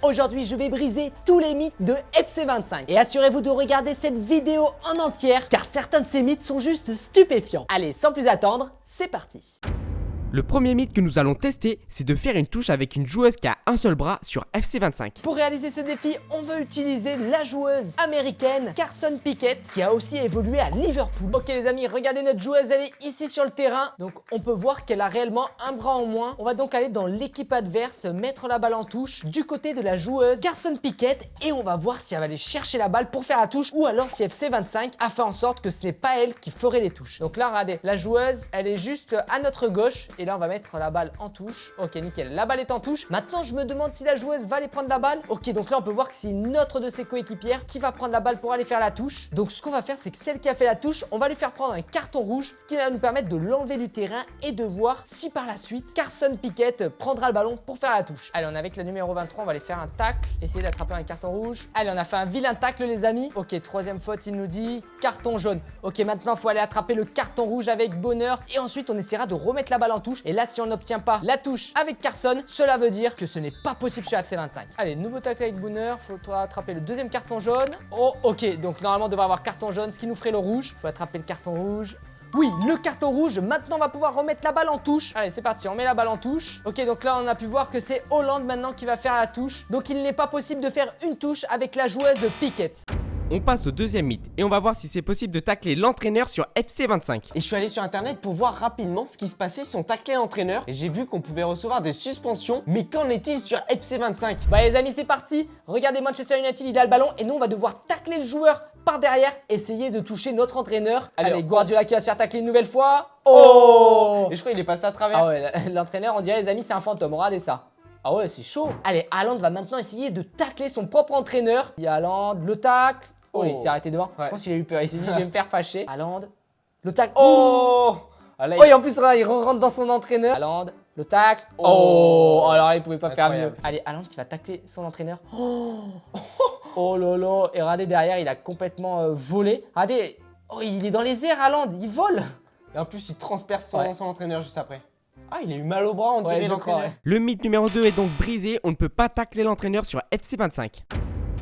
Aujourd'hui, je vais briser tous les mythes de FC25. Et assurez-vous de regarder cette vidéo en entière, car certains de ces mythes sont juste stupéfiants. Allez, sans plus attendre, c'est parti. Le premier mythe que nous allons tester, c'est de faire une touche avec une joueuse qui a un seul bras sur FC25. Pour réaliser ce défi, on va utiliser la joueuse américaine Carson Pickett, qui a aussi évolué à Liverpool. Ok les amis, regardez notre joueuse, elle est ici sur le terrain. Donc on peut voir qu'elle a réellement un bras en moins. On va donc aller dans l'équipe adverse, mettre la balle en touche du côté de la joueuse Carson Pickett, et on va voir si elle va aller chercher la balle pour faire la touche, ou alors si FC25 a fait en sorte que ce n'est pas elle qui ferait les touches. Donc là, regardez, la joueuse, elle est juste à notre gauche, et là on va mettre la balle en touche. Ok, nickel, la balle est en touche. Maintenant je me demande si la joueuse va aller prendre la balle. Ok, donc là on peut voir que c'est une autre de ses coéquipières qui va prendre la balle pour aller faire la touche. Donc ce qu'on va faire, c'est que celle qui a fait la touche, on va lui faire prendre un carton rouge, ce qui va nous permettre de l'enlever du terrain et de voir si par la suite Carson Pickett prendra le ballon pour faire la touche. Allez, on est avec la numéro 23, on va aller faire un tacle, essayer d'attraper un carton rouge. Allez, on a fait un vilain tacle les amis. Ok, troisième faute, il nous dit carton jaune. Ok, maintenant il faut aller attraper le carton rouge avec bonheur, et ensuite on essaiera de remettre la balle en touche. Et là, si on n'obtient pas la touche avec Carson, cela veut dire que ce n'est pas possible sur FC25. Allez, nouveau tacle avec bonheur, faudra attraper le deuxième carton jaune. Oh, ok, donc normalement on devrait avoir carton jaune, ce qui nous ferait le rouge. Faut attraper le carton rouge. Oui, le carton rouge. Maintenant on va pouvoir remettre la balle en touche. Allez, c'est parti, on met la balle en touche. Ok, donc là on a pu voir que c'est Hollande maintenant qui va faire la touche. Donc il n'est pas possible de faire une touche avec la joueuse Pickett. On passe au deuxième mythe et on va voir si c'est possible de tacler l'entraîneur sur FC25. Et je suis allé sur internet pour voir rapidement ce qui se passait si on taclait l'entraîneur. Et j'ai vu qu'on pouvait recevoir des suspensions. Mais qu'en est-il sur FC25? Bah les amis, c'est parti. Regardez, Manchester United, il a le ballon et nous on va devoir tacler le joueur par derrière, essayer de toucher notre entraîneur. Allez, Guardiola qui va se faire tacler une nouvelle fois. Oh! Et je crois qu'il est passé à travers. Ah ouais, l'entraîneur, on dirait les amis, c'est un fantôme. Regardez ça. Ah ouais, c'est chaud. Allez, Haaland va maintenant essayer de tacler son propre entraîneur. Il y a Haaland, le tacle. Oh, il s'est arrêté devant. Je pense qu'il a eu peur. Il s'est dit, je vais me faire fâcher. Haaland, le tacle. Oh! Ah, là, Oh, et en plus, il rentre dans son entraîneur. Haaland, le tacle. Oh, alors il pouvait pas faire mieux. Allez, Haaland qui va tacler son entraîneur. Oh là là. Et regardez, derrière, il a complètement volé. Regardez, oh, il est dans les airs, Haaland. Il vole. Et en plus, il transperce son entraîneur juste après. Ah, il a eu mal au bras, on dirait l'entraîneur. Le mythe numéro 2 est donc brisé, on ne peut pas tacler l'entraîneur sur FC25.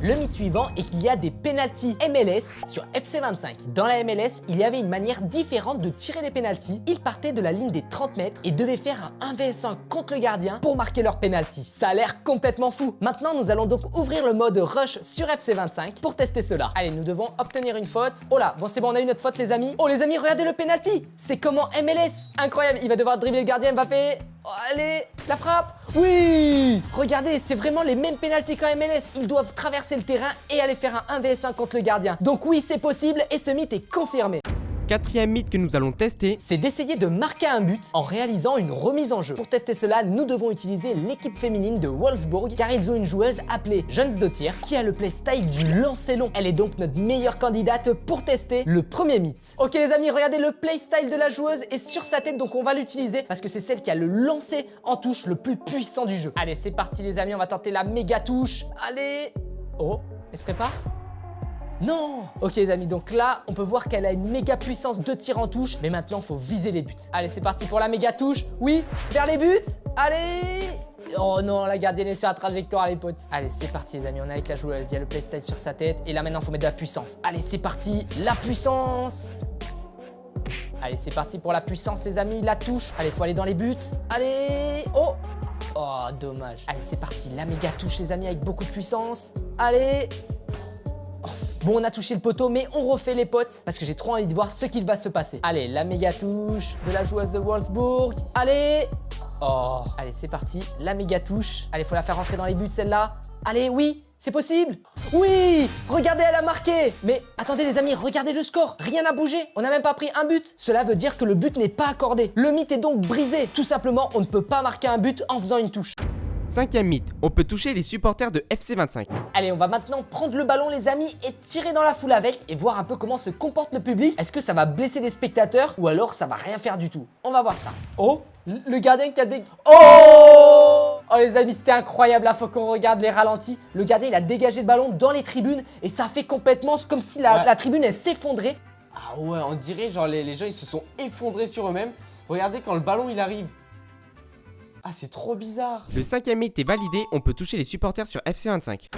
Le mythe suivant est qu'il y a des pénaltys MLS sur FC25. Dans la MLS, il y avait une manière différente de tirer les pénaltys. Ils partaient de la ligne des 30 mètres et devaient faire un 1 vs 1 contre le gardien pour marquer leur pénalty. Ça a l'air complètement fou. Maintenant, nous allons donc ouvrir le mode rush sur FC25 pour tester cela. Allez, nous devons obtenir une faute. Oh là, bon c'est bon, on a eu notre faute les amis. Oh les amis, regardez le pénalty. C'est comme en MLS. Incroyable, il va devoir dribbler le gardien, Mbappé. Oh, allez, la frappe. Oui. Regardez, c'est vraiment les mêmes pénaltys qu'en MLS. Ils doivent traverser le terrain et aller faire un 1 vs 1 contre le gardien. Donc oui, c'est possible et ce mythe est confirmé. Quatrième mythe que nous allons tester, c'est d'essayer de marquer un but en réalisant une remise en jeu. Pour tester cela, nous devons utiliser l'équipe féminine de Wolfsburg, car ils ont une joueuse appelée Jonsdottir qui a le playstyle du lancer long. Elle est donc notre meilleure candidate pour tester le premier mythe. Ok les amis, regardez, le playstyle de la joueuse est sur sa tête, donc on va l'utiliser parce que c'est celle qui a le lancer en touche le plus puissant du jeu. Allez, c'est parti les amis, on va tenter la méga touche. Allez. Oh, elle se prépare? Non. Ok les amis, donc là on peut voir qu'elle a une méga puissance de tir en touche, mais maintenant il faut viser les buts. Allez, c'est parti pour la méga touche. Oui, vers les buts. Allez. Oh non, la gardienne est sur la trajectoire les potes. Allez, c'est parti les amis, on est avec la joueuse, il y a le playstyle sur sa tête et là maintenant il faut mettre de la puissance. Allez, c'est parti, la puissance. Allez, c'est parti pour la puissance les amis, la touche. Allez, faut aller dans les buts. Allez. Oh. Oh, dommage. Allez, c'est parti, la méga touche les amis avec beaucoup de puissance. Allez. Bon, on a touché le poteau, mais on refait les potes parce que j'ai trop envie de voir ce qu'il va se passer. Allez, la méga touche de la joueuse de Wolfsburg. Allez. Oh. Allez, c'est parti. La méga touche. Allez, faut la faire rentrer dans les buts, celle-là. Allez, oui. C'est possible? Oui. Regardez, elle a marqué. Mais attendez les amis, regardez le score. Rien n'a bougé. On n'a même pas pris un but. Cela veut dire que le but n'est pas accordé. Le mythe est donc brisé. Tout simplement, on ne peut pas marquer un but en faisant une touche. Cinquième mythe, on peut toucher les supporters de FC25. Allez, on va maintenant prendre le ballon les amis et tirer dans la foule avec et voir un peu comment se comporte le public. Est-ce que ça va blesser des spectateurs ou alors ça va rien faire du tout? On va voir ça. Oh, le gardien qui a des... Oh les amis, c'était incroyable, là faut qu'on regarde les ralentis. Le gardien il a dégagé le ballon dans les tribunes et ça fait complètement comme si la tribune elle s'effondrait. Ah ouais, on dirait genre les gens ils se sont effondrés sur eux-mêmes. Regardez quand le ballon il arrive. Ah, c'est trop bizarre. Le 5e mythe est validé, on peut toucher les supporters sur FC25.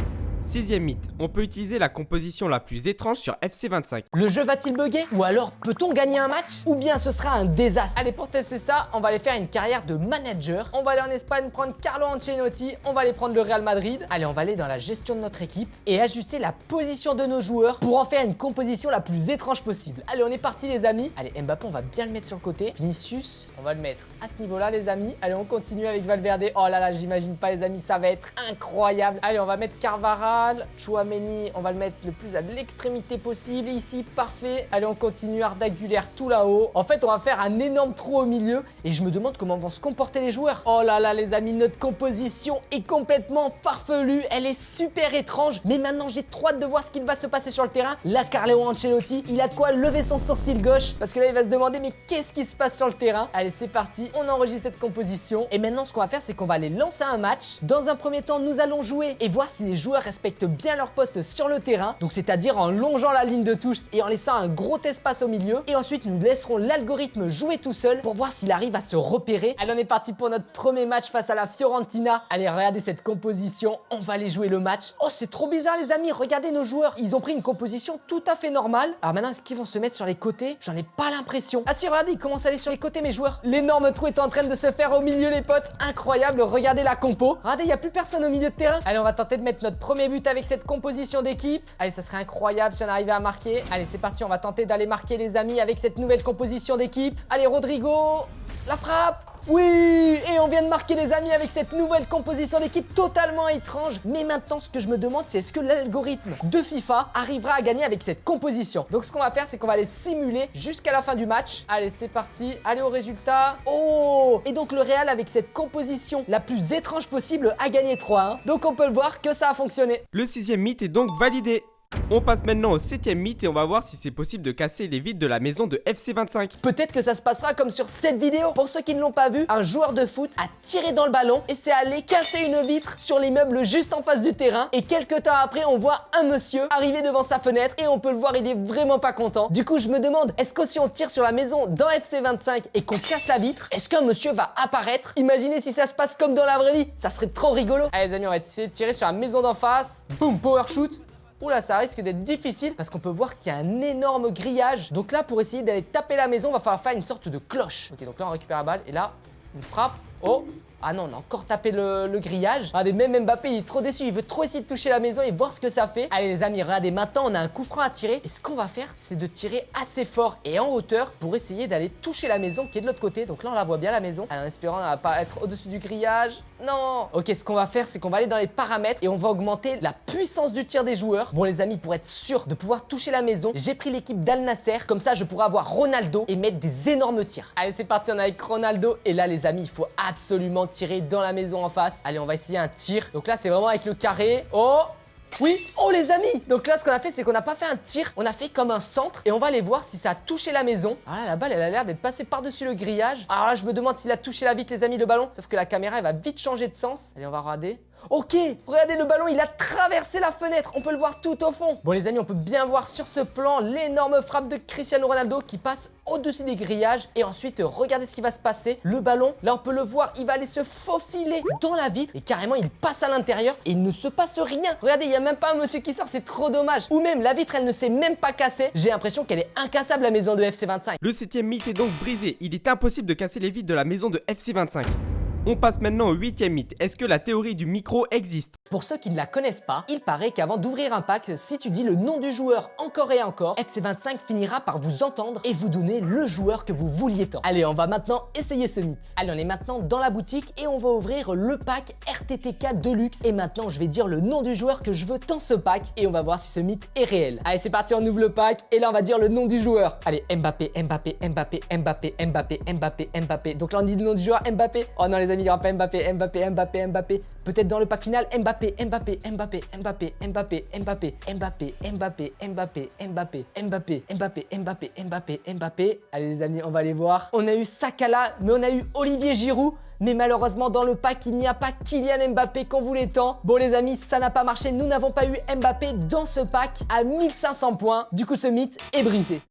6e mythe, on peut utiliser la composition la plus étrange sur FC25. Le jeu va-t-il bugger? Ou alors peut-on gagner un match? Ou bien ce sera un désastre? Allez, pour tester ça, on va aller faire une carrière de manager. On va aller en Espagne prendre Carlo Ancelotti. On va aller prendre le Real Madrid. Allez, on va aller dans la gestion de notre équipe et ajuster la position de nos joueurs pour en faire une composition la plus étrange possible. Allez, on est parti les amis. Allez, Mbappé, on va bien le mettre sur le côté. Vinicius, on va le mettre à ce niveau-là les amis. Allez, on continue avec Valverde. Oh là là, j'imagine pas les amis, ça va être incroyable. Allez, on va mettre Carvajal. Chouameni, on va le mettre le plus à l'extrémité possible. Ici, parfait. Allez, on continue. Arda Güler tout là-haut. En fait, on va faire un énorme trou au milieu. Et je me demande comment vont se comporter les joueurs. Oh là là, les amis, notre composition est complètement farfelue. Elle est super étrange. Mais maintenant, j'ai trop hâte de voir ce qu'il va se passer sur le terrain. Là, Carlo Ancelotti, il a de quoi lever son sourcil gauche. Parce que là, il va se demander, mais qu'est-ce qui se passe sur le terrain? Allez, c'est parti. On enregistre cette composition. Et maintenant, ce qu'on va faire, c'est qu'on va aller lancer un match. Dans un premier temps, nous allons jouer et voir si les joueurs respectent bien leur poste sur le terrain, donc c'est-à-dire en longeant la ligne de touche et en laissant un gros espace au milieu. Et ensuite nous laisserons l'algorithme jouer tout seul pour voir s'il arrive à se repérer. Allez, on est parti pour notre premier match face à la Fiorentina. Allez, regardez cette composition, on va aller jouer le match. Oh, c'est trop bizarre les amis, regardez nos joueurs, ils ont pris une composition tout à fait normale. Alors maintenant, est-ce qu'ils vont se mettre sur les côtés? J'en ai pas l'impression. Ah si, regardez, ils commencent à aller sur les côtés mes joueurs. L'énorme trou est en train de se faire au milieu les potes, incroyable, regardez la compo. Regardez, il n'y a plus personne au milieu de terrain. Allez, on va tenter de mettre notre premier but avec cette composition d'équipe. Allez, ça serait incroyable si on arrivait à marquer. Allez, c'est parti, on va tenter d'aller marquer les amis avec cette nouvelle composition d'équipe. Allez, Rodrigo, la frappe. Oui, et on vient de marquer les amis avec cette nouvelle composition d'équipe totalement étrange. Mais maintenant, ce que je me demande, c'est est-ce que l'algorithme de FIFA arrivera à gagner avec cette composition? Donc ce qu'on va faire, c'est qu'on va aller simuler jusqu'à la fin du match. Allez, c'est parti. Allez au résultat. Oh! Et donc le Real, avec cette composition la plus étrange possible, a gagné 3-1. Donc on peut le voir que ça a fonctionné. Le 6e mythe est donc validé. On passe maintenant au 7e mythe et on va voir si c'est possible de casser les vitres de la maison de FC25. Peut-être que ça se passera comme sur cette vidéo. Pour ceux qui ne l'ont pas vu, un joueur de foot a tiré dans le ballon et c'est allé casser une vitre sur l'immeuble juste en face du terrain. Et quelques temps après, on voit un monsieur arriver devant sa fenêtre et on peut le voir, il est vraiment pas content. Du coup, je me demande, est-ce que si on tire sur la maison dans FC25 et qu'on casse la vitre, est-ce qu'un monsieur va apparaître? Imaginez si ça se passe comme dans la vraie vie, ça serait trop rigolo. Allez les amis, on va essayer de tirer sur la maison d'en face. Boum, power shoot. Oula, ça risque d'être difficile parce qu'on peut voir qu'il y a un énorme grillage. Donc là, pour essayer d'aller taper la maison, il va falloir faire une sorte de cloche. Ok, donc là, on récupère la balle et là, une frappe. Oh! Ah non, on a encore tapé le grillage. Regardez, même Mbappé, il est trop déçu. Il veut trop essayer de toucher la maison et voir ce que ça fait. Allez les amis, regardez, maintenant on a un coup franc à tirer. Et ce qu'on va faire, c'est de tirer assez fort et en hauteur pour essayer d'aller toucher la maison qui est de l'autre côté. Donc là, on la voit bien la maison. En espérant ne pas être au-dessus du grillage. Non. Ok, ce qu'on va faire, c'est qu'on va aller dans les paramètres et on va augmenter la puissance du tir des joueurs. Bon les amis, pour être sûr de pouvoir toucher la maison, j'ai pris l'équipe d'Al Nasser. Comme ça, je pourrai avoir Ronaldo et mettre des énormes tirs. Allez, c'est parti, on est avec Ronaldo. Et là, les amis, il faut absolument tirer dans la maison en face. Allez, on va essayer un tir. Donc là, c'est vraiment avec le carré. Oh! Oui, oh les amis! Donc là, ce qu'on a fait, c'est qu'on n'a pas fait un tir, on a fait comme un centre et on va aller voir si ça a touché la maison. Ah là, la balle, elle a l'air d'être passée par-dessus le grillage. Alors là, je me demande s'il a touché la vitre, les amis, le ballon. Sauf que la caméra, elle va vite changer de sens. Allez, on va regarder. Ok, regardez le ballon, il a traversé la fenêtre, on peut le voir tout au fond. Bon les amis, on peut bien voir sur ce plan l'énorme frappe de Cristiano Ronaldo qui passe au-dessus des grillages. Et ensuite, regardez ce qui va se passer. Le ballon, là on peut le voir, il va aller se faufiler dans la vitre et carrément il passe à l'intérieur et il ne se passe rien. Regardez, il n'y a même pas un monsieur qui sort, c'est trop dommage. Ou même la vitre, elle ne s'est même pas cassée. J'ai l'impression qu'elle est incassable la maison de FC25. Le 7e mythe est donc brisé, il est impossible de casser les vitres de la maison de FC25. On passe maintenant au 8e mythe. Est-ce que la théorie du micro existe? Pour ceux qui ne la connaissent pas, il paraît qu'avant d'ouvrir un pack, si tu dis le nom du joueur encore et encore, FC25 finira par vous entendre et vous donner le joueur que vous vouliez tant. Allez, on va maintenant essayer ce mythe. Allez, on est maintenant dans la boutique et on va ouvrir le pack RTTK Deluxe. Et maintenant, je vais dire le nom du joueur que je veux dans ce pack et on va voir si ce mythe est réel. Allez, c'est parti, on ouvre le pack et là, on va dire le nom du joueur. Allez, Mbappé, Mbappé, Mbappé, Mbappé, Mbappé, Mbappé, Mbappé. Donc là, on dit le nom du joueur Mbappé. Oh non, les amis, il n'y aura pas Mbappé, Mbappé, Mbappé, Mbappé. Peut-être dans le pack final, Mbappé, Mbappé, Mbappé, Mbappé, Mbappé, Mbappé, Mbappé, Mbappé, Mbappé, Mbappé, Mbappé, Mbappé, Mbappé, Mbappé, Mbappé. Allez les amis, on va aller voir. On a eu Sakala, mais on a eu Olivier Giroud. Mais malheureusement, dans le pack, il n'y a pas Kylian Mbappé qu'on voulait tant. Bon les amis, ça n'a pas marché. Nous n'avons pas eu Mbappé dans ce pack à 1500 points. Du coup, ce mythe est brisé.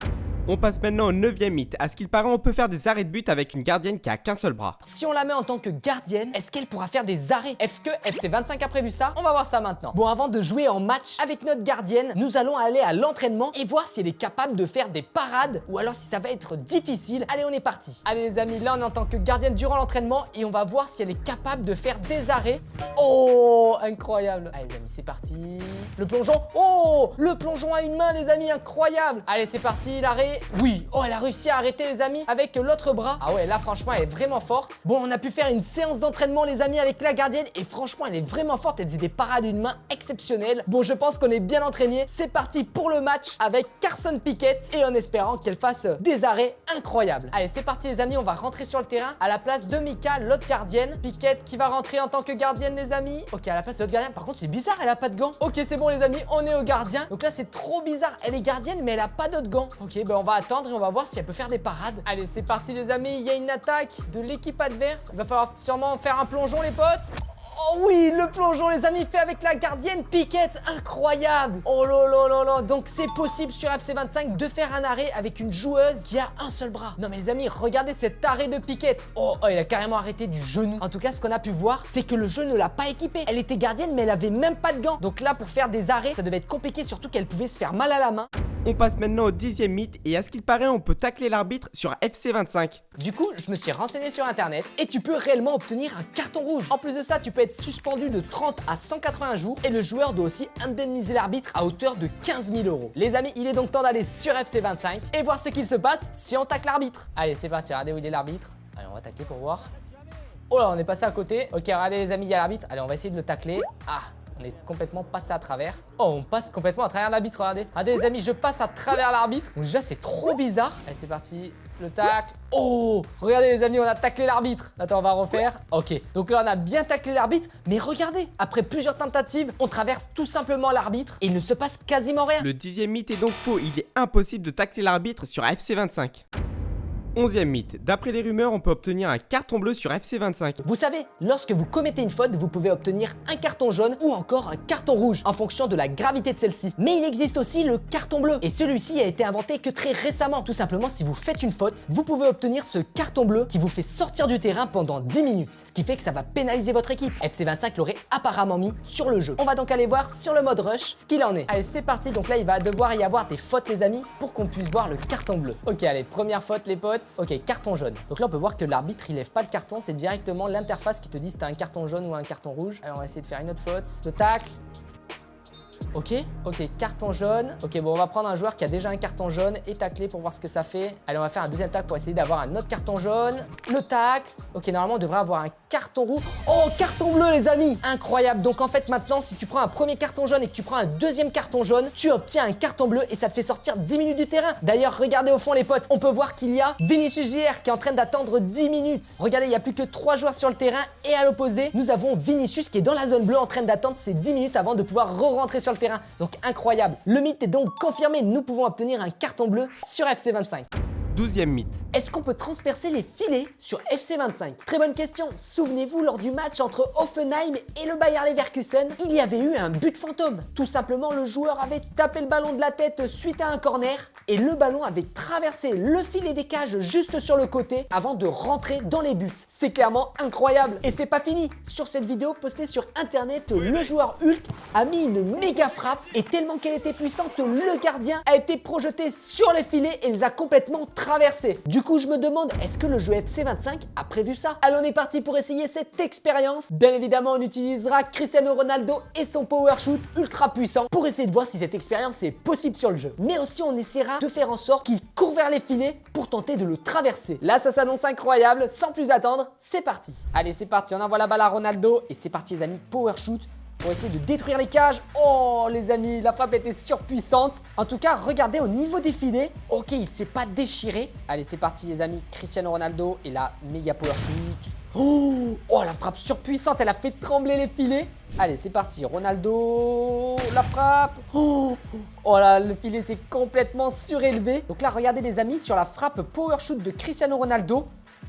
On passe maintenant au 9e mythe. À ce qu'il paraît, on peut faire des arrêts de but avec une gardienne qui a qu'un seul bras. Si on la met en tant que gardienne, est-ce qu'elle pourra faire des arrêts? Est-ce que FC25 a prévu ça? On va voir ça maintenant. Bon, avant de jouer en match avec notre gardienne, nous allons aller à l'entraînement et voir si elle est capable de faire des parades ou alors si ça va être difficile. Allez, on est parti. Allez les amis, là on est en tant que gardienne durant l'entraînement et on va voir si elle est capable de faire des arrêts. Oh, incroyable. Allez les amis, c'est parti. Le plongeon. Oh, le plongeon à une main les amis, incroyable. Allez, c'est parti, l'arrêt. Oui. Oh, elle a réussi à arrêter les amis avec l'autre bras. Ah ouais, là franchement, elle est vraiment forte. Bon, on a pu faire une séance d'entraînement les amis avec la gardienne et franchement, elle est vraiment forte. Elle faisait des parades d'une main exceptionnelles. Bon, je pense qu'on est bien entraîné. C'est parti pour le match avec Carson Pickett et en espérant qu'elle fasse des arrêts incroyables. Allez, c'est parti les amis, on va rentrer sur le terrain à la place de Mika, l'autre gardienne. Pickett qui va rentrer en tant que gardienne les amis. Ok, à la place de l'autre gardienne. Par contre, c'est bizarre, elle a pas de gants. Ok, c'est bon les amis, on est au gardien. Donc là, c'est trop bizarre. Elle est gardienne, mais elle a pas d'autres gants. Ok, ben on va attendre et on va voir si elle peut faire des parades. Allez, c'est parti les amis, il y a une attaque de l'équipe adverse. Il va falloir sûrement faire un plongeon les potes. Oh oui, le plongeon les amis fait avec la gardienne Pickett, incroyable. Oh là là là là, donc c'est possible sur FC25 de faire un arrêt avec une joueuse qui a un seul bras. Non mais les amis, regardez cet arrêt de Pickett. Oh, il a carrément arrêté du genou. En tout cas, ce qu'on a pu voir, c'est que le jeu ne l'a pas équipée. Elle était gardienne mais elle avait même pas de gants. Donc là, pour faire des arrêts, ça devait être compliqué, surtout qu'elle pouvait se faire mal à la main. On passe maintenant au 10e mythe et à ce qu'il paraît, on peut tacler l'arbitre sur FC25. Du coup, je me suis renseigné sur internet et tu peux réellement obtenir un carton rouge. En plus de ça, tu peux être suspendu de 30 à 180 jours et le joueur doit aussi indemniser l'arbitre à hauteur de 15 000 €. Les amis, il est donc temps d'aller sur FC25 et voir ce qu'il se passe si on tacle l'arbitre. Allez, c'est parti, regardez où il est l'arbitre. Allez, on va tacler pour voir. Oh là, on est passé à côté. Ok, regardez les amis, il y a l'arbitre. Allez, on va essayer de le tacler. Ah, on est complètement passé à travers. Oh, on passe complètement à travers l'arbitre, regardez. Regardez les amis, je passe à travers l'arbitre. Donc déjà, c'est trop bizarre. Allez, c'est parti. Le tacle. Oh, regardez les amis, on a taclé l'arbitre. Attends, on va refaire. Ok, donc là, on a bien taclé l'arbitre. Mais regardez, après plusieurs tentatives, on traverse tout simplement l'arbitre et il ne se passe quasiment rien. Le 10e mythe est donc faux. Il est impossible de tacler l'arbitre sur FC25. 11e mythe. D'après les rumeurs, on peut obtenir un carton bleu sur FC25. Vous savez, lorsque vous commettez une faute, vous pouvez obtenir un carton jaune ou encore un carton rouge en fonction de la gravité de celle-ci. Mais il existe aussi le carton bleu et celui-ci a été inventé que très récemment. Tout simplement, si vous faites une faute, vous pouvez obtenir ce carton bleu qui vous fait sortir du terrain pendant 10 minutes. Ce qui fait que ça va pénaliser votre équipe. FC25 l'aurait apparemment mis sur le jeu. On va donc aller voir sur le mode rush ce qu'il en est. Allez, c'est parti. Donc là, il va devoir y avoir des fautes les amis pour qu'on puisse voir le carton bleu. Ok, allez, première faute les potes. Ok, carton jaune. Donc là, on peut voir que l'arbitre, il lève pas le carton. C'est directement l'interface qui te dit si t'as un carton jaune ou un carton rouge. Alors, on va essayer de faire une autre faute. Le tacle. Ok, carton jaune. Ok, bon, on va prendre un joueur qui a déjà un carton jaune et tacler pour voir ce que ça fait. Allez, on va faire un deuxième tacle pour essayer d'avoir un autre carton jaune. Le tacle. Ok, normalement, on devrait avoir un carton rouge. Oh, carton bleu, les amis. Incroyable. Donc, en fait, maintenant, si tu prends un premier carton jaune et que tu prends un deuxième carton jaune, tu obtiens un carton bleu et ça te fait sortir 10 minutes du terrain. D'ailleurs, regardez au fond, les potes. On peut voir qu'il y a Vinicius JR qui est en train d'attendre 10 minutes. Regardez, il n'y a plus que 3 joueurs sur le terrain et à l'opposé, nous avons Vinicius qui est dans la zone bleue en train d'attendre ses 10 minutes avant de pouvoir re-rentrer sur le terrain. Donc incroyable. Le mythe est donc confirmé. Nous pouvons obtenir un carton bleu sur FC25. 12e mythe. Est-ce qu'on peut transpercer les filets sur FC25? Très bonne question. Souvenez-vous, lors du match entre Hoffenheim et le Bayer Leverkusen, il y avait eu un but fantôme. Tout simplement, le joueur avait tapé le ballon de la tête suite à un corner et le ballon avait traversé le filet des cages juste sur le côté avant de rentrer dans les buts. C'est clairement incroyable. Et c'est pas fini. Sur cette vidéo postée sur internet, le joueur Hulk a mis une méga frappe et tellement qu'elle était puissante, le gardien a été projeté sur les filets et les a complètement traversé. Du coup, je me demande, est-ce que le jeu FC25 a prévu ça? Allez, on est parti pour essayer cette expérience. Bien évidemment, on utilisera Cristiano Ronaldo et son power shoot ultra puissant pour essayer de voir si cette expérience est possible sur le jeu. Mais aussi, on essaiera de faire en sorte qu'il court vers les filets pour tenter de le traverser. Là, ça s'annonce incroyable. Sans plus attendre, c'est parti. Allez, c'est parti. On envoie la balle à Ronaldo et c'est parti, les amis. Power shoot. Pour essayer de détruire les cages. Oh les amis, la frappe était surpuissante. En tout cas, regardez au niveau des filets. Ok, il s'est pas déchiré. Allez, c'est parti les amis. Cristiano Ronaldo et la méga power shoot. Oh, la frappe surpuissante, elle a fait trembler les filets. Allez, c'est parti. Ronaldo, la frappe. Oh là, le filet s'est complètement surélevé. Donc là, regardez les amis, sur la frappe power shoot de Cristiano Ronaldo,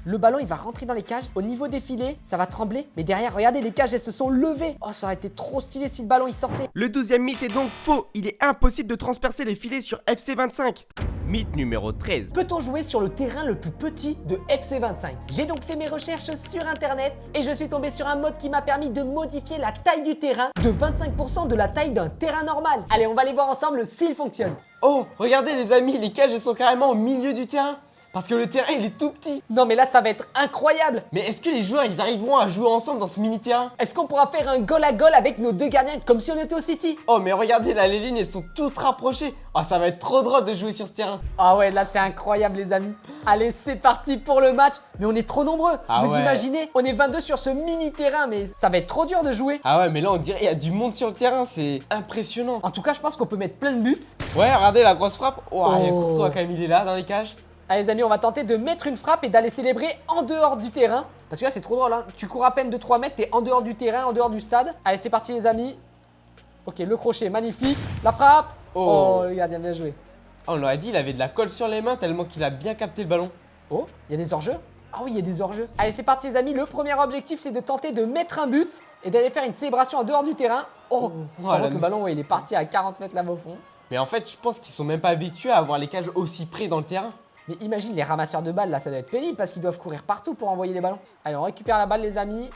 le ballon, il va rentrer dans les cages. Au niveau des filets, ça va trembler. Mais derrière, regardez, les cages, elles se sont levées. Oh, ça aurait été trop stylé si le ballon, il sortait. Le 12e mythe est donc faux. Il est impossible de transpercer les filets sur FC25. Mythe numéro 13. Peut-on jouer sur le terrain le plus petit de FC25? J'ai donc fait mes recherches sur internet et je suis tombé sur un mode qui m'a permis de modifier la taille du terrain de 25% de la taille d'un terrain normal. Allez, on va aller voir ensemble s'il fonctionne. Oh, regardez les amis, les cages elles sont carrément au milieu du terrain. Parce que le terrain il est tout petit. Non mais là ça va être incroyable. Mais est-ce que les joueurs ils arriveront à jouer ensemble dans ce mini terrain? Est-ce qu'on pourra faire un goal à goal avec nos deux gardiens comme si on était au City? Oh mais regardez là, les lignes elles sont toutes rapprochées. Oh ça va être trop drôle de jouer sur ce terrain. Ah ouais, là c'est incroyable les amis. Allez, c'est parti pour le match. Mais on est trop nombreux. Ah Vous ouais. imaginez? On est 22 sur ce mini terrain, mais ça va être trop dur de jouer. Ah ouais mais là on dirait il y a du monde sur le terrain, c'est impressionnant. En tout cas, je pense qu'on peut mettre plein de buts. Ouais regardez la grosse frappe. Oh, il y a Oh. Courtois quand même il est là dans les cages. Allez les amis, on va tenter de mettre une frappe et d'aller célébrer en dehors du terrain. Parce que là c'est trop drôle, hein. Tu cours à peine de 3 mètres, t'es en dehors du terrain, en dehors du stade. Allez, c'est parti les amis. Ok, le crochet, magnifique. La frappe. Oh. Oh, le gardien, bien joué. Oh, on l'aurait dit, il avait de la colle sur les mains tellement qu'il a bien capté le ballon. Oh, il y a des hors-jeux. Ah oui, il y a des hors-jeux. Allez, c'est parti les amis. Le premier objectif, c'est de tenter de mettre un but et d'aller faire une célébration en dehors du terrain. Oh, Voilà. le ballon, ouais, il est parti à 40 mètres là-bas au fond. Mais en fait, je pense qu'ils sont même pas habitués à avoir les cages aussi près dans le terrain. Mais imagine les ramasseurs de balles, là, ça doit être pénible parce qu'ils doivent courir partout pour envoyer les ballons. Allez, on récupère la balle, les amis.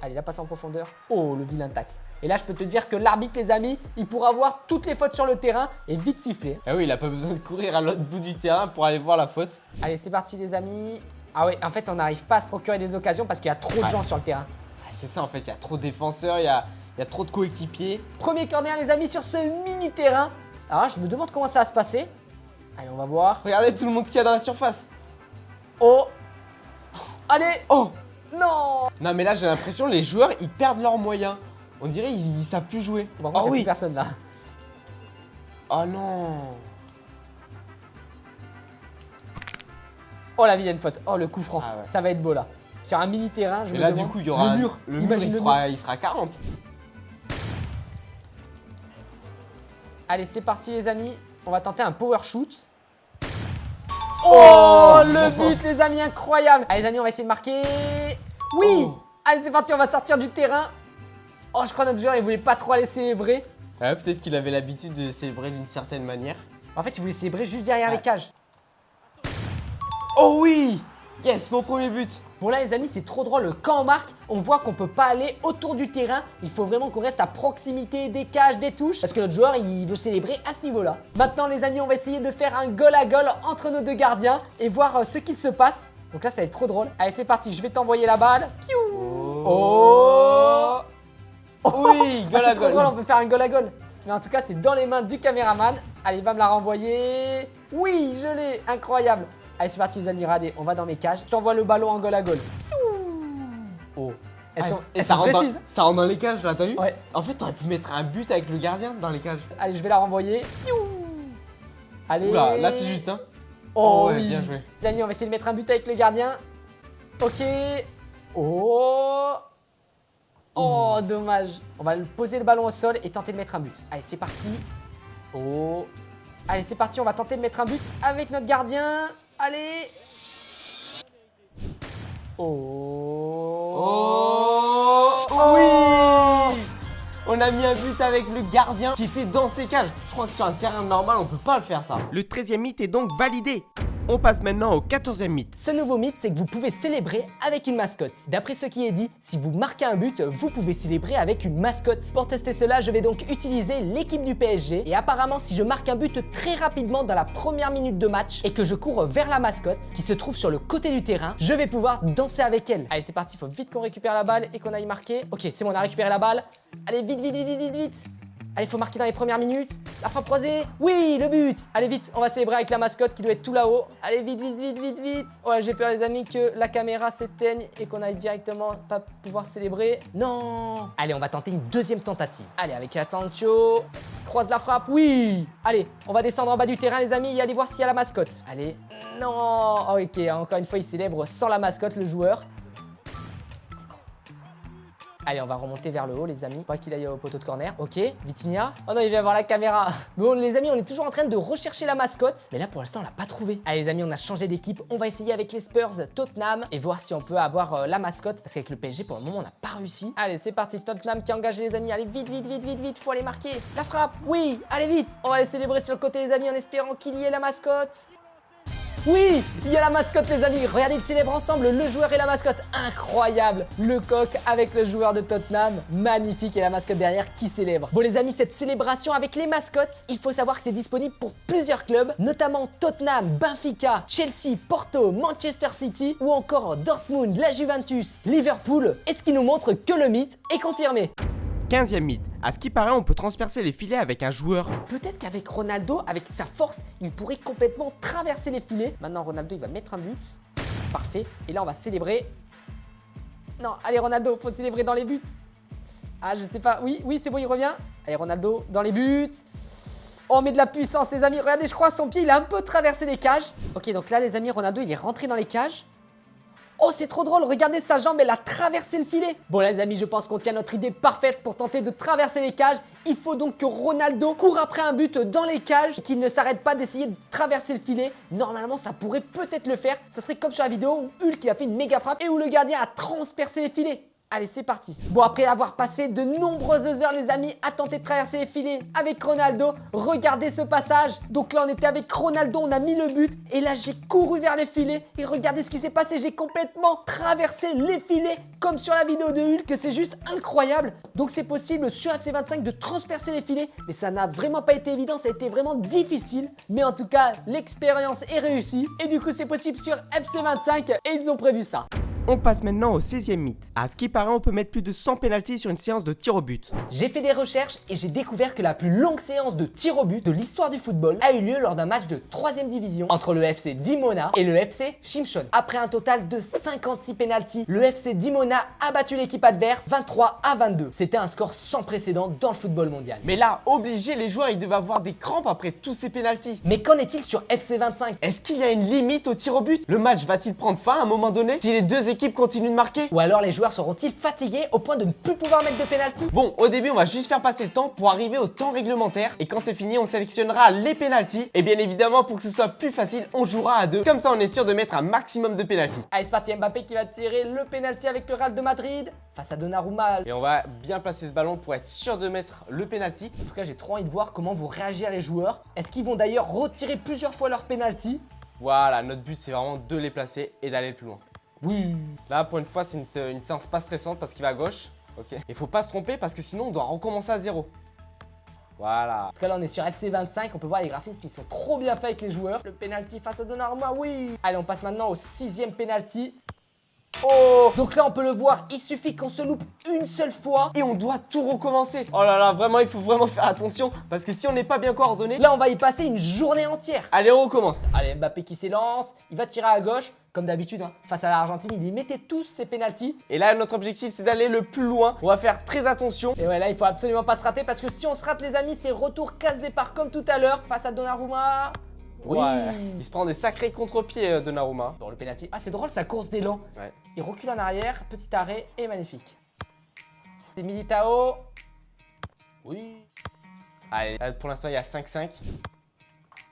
Allez, la passe en profondeur. Oh, le vilain tac. Et là, je peux te dire que l'arbitre, les amis, il pourra voir toutes les fautes sur le terrain et vite siffler. Ah oui, il a pas besoin de courir à l'autre bout du terrain pour aller voir la faute. Allez, c'est parti, les amis. Ah ouais, en fait, on n'arrive pas à se procurer des occasions parce qu'il y a trop de gens sur le terrain. Ah, c'est ça en fait, il y a trop de défenseurs, il y a trop de coéquipiers. Premier corner, les amis, sur ce mini terrain. Alors, je me demande comment ça va se passer. Allez, on va voir. Regardez tout le monde qu'il y a dans la surface. Oh. Allez. Oh Non. non mais là j'ai l'impression les joueurs ils perdent leurs moyens. On dirait ils savent plus jouer. Par contre, il Oh y a plus oui. personne là. Oh non. Oh, la vilaine faute. Oh, le coup franc. Ah ouais. Ça va être beau là. Sur un mini terrain, je Mais me là demande. du coup il y aura le mur. Le mur Imagine il le sera, mur. il sera à 40. Allez, c'est parti, les amis. On va tenter un power shoot. Oh, le but, les amis, incroyable. Allez, les amis, on va essayer de marquer. Oui. Oh. Allez, c'est parti, on va sortir du terrain. Oh, je crois que notre joueur, il voulait pas trop aller célébrer. Ouais, peut-être qu'il avait l'habitude de célébrer d'une certaine manière. En fait, il voulait célébrer juste derrière Ouais. les cages. Oh oui. Yes, mon premier but. Bon là les amis, c'est trop drôle, quand on marque, on voit qu'on peut pas aller autour du terrain. Il faut vraiment qu'on reste à proximité des cages, des touches, parce que notre joueur il veut célébrer à ce niveau là. Maintenant les amis, on va essayer de faire un goal à goal entre nos deux gardiens et voir ce qu'il se passe. Donc là ça va être trop drôle. Allez, c'est parti, je vais t'envoyer la balle. Piou. Oh. Oui, Ah, goal c'est à trop drôle, on goal. peut faire un goal à goal. Mais en tout cas, c'est dans les mains du caméraman. Allez, va me la renvoyer. Oui, je l'ai, incroyable. Allez, c'est parti les amis, regardez, on va dans mes cages. Je t'envoie le ballon en goal à goal. Oh, elles sont, Et elles ça sont rentre, précises. ça rentre dans les cages là, t'as vu? Ouais. En fait, t'aurais pu mettre un but avec le gardien dans les cages. Allez, je vais la renvoyer. Piou. Allez. Oula, là c'est juste, hein. Oh, ouais, oui. bien joué. Les amis, on va essayer de mettre un but avec le gardien. Ok. Oh. Oh, dommage. On va poser le ballon au sol et tenter de mettre un but. Allez, c'est parti. Oh. Allez, c'est parti. On va tenter de mettre un but avec notre gardien. Allez. Oh. Oh, oui. On a mis un but avec le gardien qui était dans ses cages. Je crois que sur un terrain normal, on peut pas le faire ça. Le 13e mythe est donc validé. On passe maintenant au 14e mythe. Ce nouveau mythe, c'est que vous pouvez célébrer avec une mascotte. D'après ce qui est dit, si vous marquez un but, vous pouvez célébrer avec une mascotte. Pour tester cela, je vais donc utiliser l'équipe du PSG. Et apparemment, si je marque un but très rapidement dans la première minute de match et que je cours vers la mascotte, qui se trouve sur le côté du terrain, je vais pouvoir danser avec elle. Allez, c'est parti, il faut vite qu'on récupère la balle et qu'on aille marquer. Ok, c'est bon, on a récupéré la balle. Allez, vite, vite, vite, vite, vite, vite. Allez, il faut marquer dans les premières minutes. La frappe croisée. Oui, le but. Allez, vite, on va célébrer avec la mascotte qui doit être tout là-haut. Allez, vite, vite, vite, vite, vite. Ouais, j'ai peur, les amis, que la caméra s'éteigne et qu'on aille directement pas pouvoir célébrer. Non. Allez, on va tenter une deuxième tentative. Allez, avec Atancio. Qui croise la frappe. Oui. Allez, on va descendre en bas du terrain, les amis, et aller voir s'il y a la mascotte. Allez. Non. Oh, ok, encore une fois, il célèbre sans la mascotte, le joueur. Allez, on va remonter vers le haut, les amis. Pas qu'il aille au poteau de corner. Ok, Vitinha. Oh non, il vient voir la caméra. Bon, les amis, on est toujours en train de rechercher la mascotte. Mais là, pour l'instant, on l'a pas trouvé. Allez, les amis, on a changé d'équipe. On va essayer avec les Spurs, Tottenham et voir si on peut avoir la mascotte. Parce qu'avec le PSG, pour le moment, on n'a pas réussi. Allez, c'est parti. Tottenham qui a engagé, les amis. Allez, vite, vite, vite, vite, vite. Faut aller marquer. La frappe. Oui, allez, vite. On va aller célébrer sur le côté, les amis, en espérant qu'il y ait la mascotte. Oui, il y a la mascotte, les amis. Regardez, ils célèbrent ensemble, le joueur et la mascotte. Incroyable. Le coq avec le joueur de Tottenham. Magnifique. Et la mascotte derrière qui célèbre. Bon, les amis, cette célébration avec les mascottes, il faut savoir que c'est disponible pour plusieurs clubs, notamment Tottenham, Benfica, Chelsea, Porto, Manchester City ou encore Dortmund, la Juventus, Liverpool. Et ce qui nous montre que le mythe est confirmé. 15e mythe. À ce qui paraît, on peut transpercer les filets avec un joueur. Peut-être qu'avec Ronaldo, avec sa force, il pourrait complètement traverser les filets. Maintenant, Ronaldo, il va mettre un but. Parfait. Et là, on va célébrer. Non, allez, Ronaldo, faut célébrer dans les buts. Ah, je sais pas. Oui, oui, c'est bon, il revient. Allez, Ronaldo, dans les buts. Oh, on met de la puissance, les amis. Regardez, je crois, son pied, il a un peu traversé les cages. Ok, donc là, les amis, Ronaldo, il est rentré dans les cages. Oh, c'est trop drôle, regardez sa jambe, elle a traversé le filet. Bon, les amis, je pense qu'on tient notre idée parfaite pour tenter de traverser les cages. Il faut donc que Ronaldo court après un but dans les cages, qu'il ne s'arrête pas d'essayer de traverser le filet. Normalement, ça pourrait peut-être le faire. Ça serait comme sur la vidéo où Hulk il a fait une méga frappe et où le gardien a transpercé les filets. Allez, c'est parti. Bon, après avoir passé de nombreuses heures, les amis, à tenter de traverser les filets avec Ronaldo, regardez ce passage. Donc là, on était avec Ronaldo, on a mis le but. Et là, j'ai couru vers les filets. Et regardez ce qui s'est passé. J'ai complètement traversé les filets, comme sur la vidéo de Hulk. C'est juste incroyable. Donc, c'est possible sur FC25 de transpercer les filets. Mais ça n'a vraiment pas été évident. Ça a été vraiment difficile. Mais en tout cas, l'expérience est réussie. Et du coup, c'est possible sur FC25. Et ils ont prévu ça. On passe maintenant au 16e mythe. À ce qui paraît, on peut mettre plus de 100 pénaltys sur une séance de tir au but. J'ai fait des recherches et j'ai découvert que la plus longue séance de tir au but de l'histoire du football a eu lieu lors d'un match de 3ème division entre le FC Dimona et le FC Shimshon. Après un total de 56 pénaltys, le FC Dimona a battu l'équipe adverse 23-22. C'était un score sans précédent dans le football mondial. Mais là, obligé, les joueurs, ils devaient avoir des crampes après tous ces pénaltys. Mais qu'en est-il sur FC25? Est-ce qu'il y a une limite au tir au but? Le match va-t-il prendre fin à un moment donné si les deux équipes continuent de marquer? Ou alors les joueurs seront-ils fatigués au point de ne plus pouvoir mettre de pénalty? Bon, au début, on va juste faire passer le temps pour arriver au temps réglementaire. Et quand c'est fini, on sélectionnera les pénaltys. Et bien évidemment, pour que ce soit plus facile, on jouera à deux. Comme ça, on est sûr de mettre un maximum de pénaltys. Allez, c'est parti, Mbappé qui va tirer le pénalty avec le Real de Madrid face à Donnarumma. Et on va bien placer ce ballon pour être sûr de mettre le pénalty. En tout cas, j'ai trop envie de voir comment vont réagir les joueurs. Est-ce qu'ils vont d'ailleurs retirer plusieurs fois leur pénalty? Voilà, notre but, c'est vraiment de les placer et d'aller le plus loin. Oui. Là, pour une fois, c'est une séance pas stressante parce qu'il va à gauche. Ok. Il faut pas se tromper parce que sinon, on doit recommencer à zéro. Voilà. En tout cas, là, on est sur FC25. On peut voir les graphismes qui sont trop bien faits avec les joueurs. Le penalty face à Donnarumma, oui. Allez, on passe maintenant au 6e penalty. Oh! Donc là, on peut le voir, il suffit qu'on se loupe une seule fois et on doit tout recommencer. Oh là là, vraiment, il faut vraiment faire attention parce que si on n'est pas bien coordonné, là, on va y passer une journée entière. Allez, on recommence. Allez, Mbappé qui s'élance, il va tirer à gauche. Comme d'habitude, hein, face à l'Argentine, il y mettait tous ses pénaltys. Et là, notre objectif, c'est d'aller le plus loin. On va faire très attention. Et ouais, là, il faut absolument pas se rater parce que si on se rate, les amis, c'est retour casse-départ comme tout à l'heure face à Donnarumma. Oui. Ouais. Il se prend des sacrés contre-pieds, Donnarumma. Dans le penalty. Ah, c'est drôle sa course d'élan. Ouais. Il recule en arrière, petit arrêt et magnifique. C'est Militao. Oui. Allez, là, pour l'instant, il y a 5-5.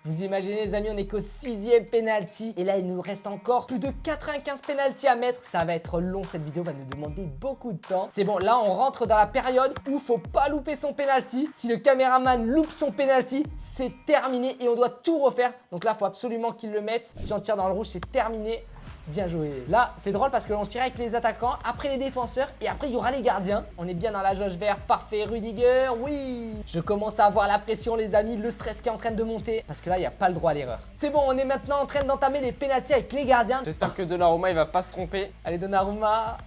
Vous imaginez les amis, on est qu'au 6e penalty et là il nous reste encore plus de 95 penalty à mettre. Ça va être long, cette vidéo va nous demander beaucoup de temps. C'est bon, là on rentre dans la période où faut pas louper son penalty. Si le caméraman loupe son penalty, c'est terminé et on doit tout refaire. Donc là, faut absolument qu'il le mette. Si on tire dans le rouge, c'est terminé. Bien joué. Là, c'est drôle parce que l'on tire avec les attaquants, après les défenseurs et après il y aura les gardiens. On est bien dans la jauge verte, parfait. Rudiger, oui. Je commence à avoir la pression, les amis, le stress qui est en train de monter parce que là, il n'y a pas le droit à l'erreur. C'est bon, on est maintenant en train d'entamer les pénaltys avec les gardiens. J'espère que Donnarumma, il va pas se tromper. Allez, Donnarumma.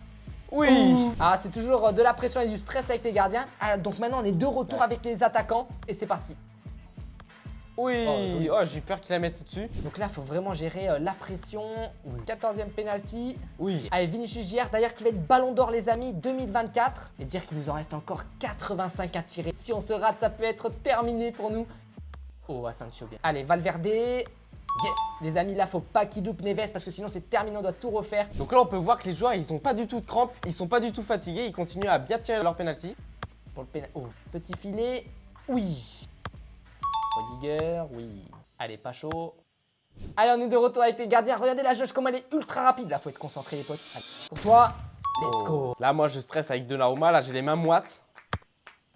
Oui. Ah, c'est toujours de la pression et du stress avec les gardiens. Ah, donc maintenant, on est de retour avec les attaquants et c'est parti. Oui, oh, j'ai peur qu'il la mette au-dessus. Donc là, il faut vraiment gérer la pression. 14e penalty. Oui. Allez, Vinicius Jr, d'ailleurs, qui va être Ballon d'Or, les amis, 2024. Et dire qu'il nous en reste encore 85 à tirer. Si on se rate, ça peut être terminé pour nous. Oh, Asensio bien. Allez, Valverde. Yes. Les amis, là, faut pas qu'il loupe Neves parce que sinon c'est terminé, on doit tout refaire. Donc là, on peut voir que les joueurs, ils ont pas du tout de crampes, ils sont pas du tout fatigués, ils continuent à bien tirer leur penalty. Pour le oh, petit filet, oui. Rudiger, oui. Allez, pas chaud. Allez, on est de retour avec les gardiens. Regardez la jauge, comment elle est ultra rapide. Là, faut être concentré, les potes. Allez, pour toi, let's go. Là, moi, je stresse avec Donnarumma. Là, j'ai les mains moites.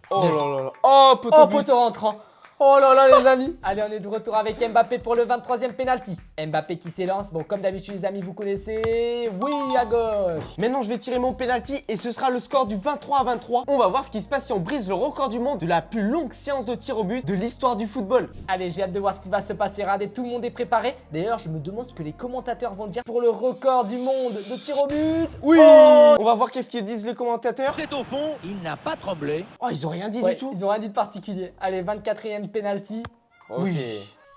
Oh là là là. Oh, poteau Oh, but. poteau rentrant. Oh là là, les amis. Allez, on est de retour avec Mbappé pour le 23e penalty. Mbappé qui s'élance. Bon, comme d'habitude, les amis, vous connaissez. Oui, à gauche. Maintenant, je vais tirer mon penalty et ce sera le score du 23-23. On va voir ce qui se passe si on brise le record du monde de la plus longue séance de tir au but de l'histoire du football. Allez, j'ai hâte de voir ce qui va se passer. Regardez, tout le monde est préparé. D'ailleurs, je me demande ce que les commentateurs vont dire pour le record du monde de tir au but. Oui. Oh, On va voir qu'est-ce qu'ils disent les commentateurs. C'est au fond, il n'a pas tremblé. Oh, ils ont rien dit ouais, du tout. ils ont rien dit de particulier. Allez, 24e penalty. Ok.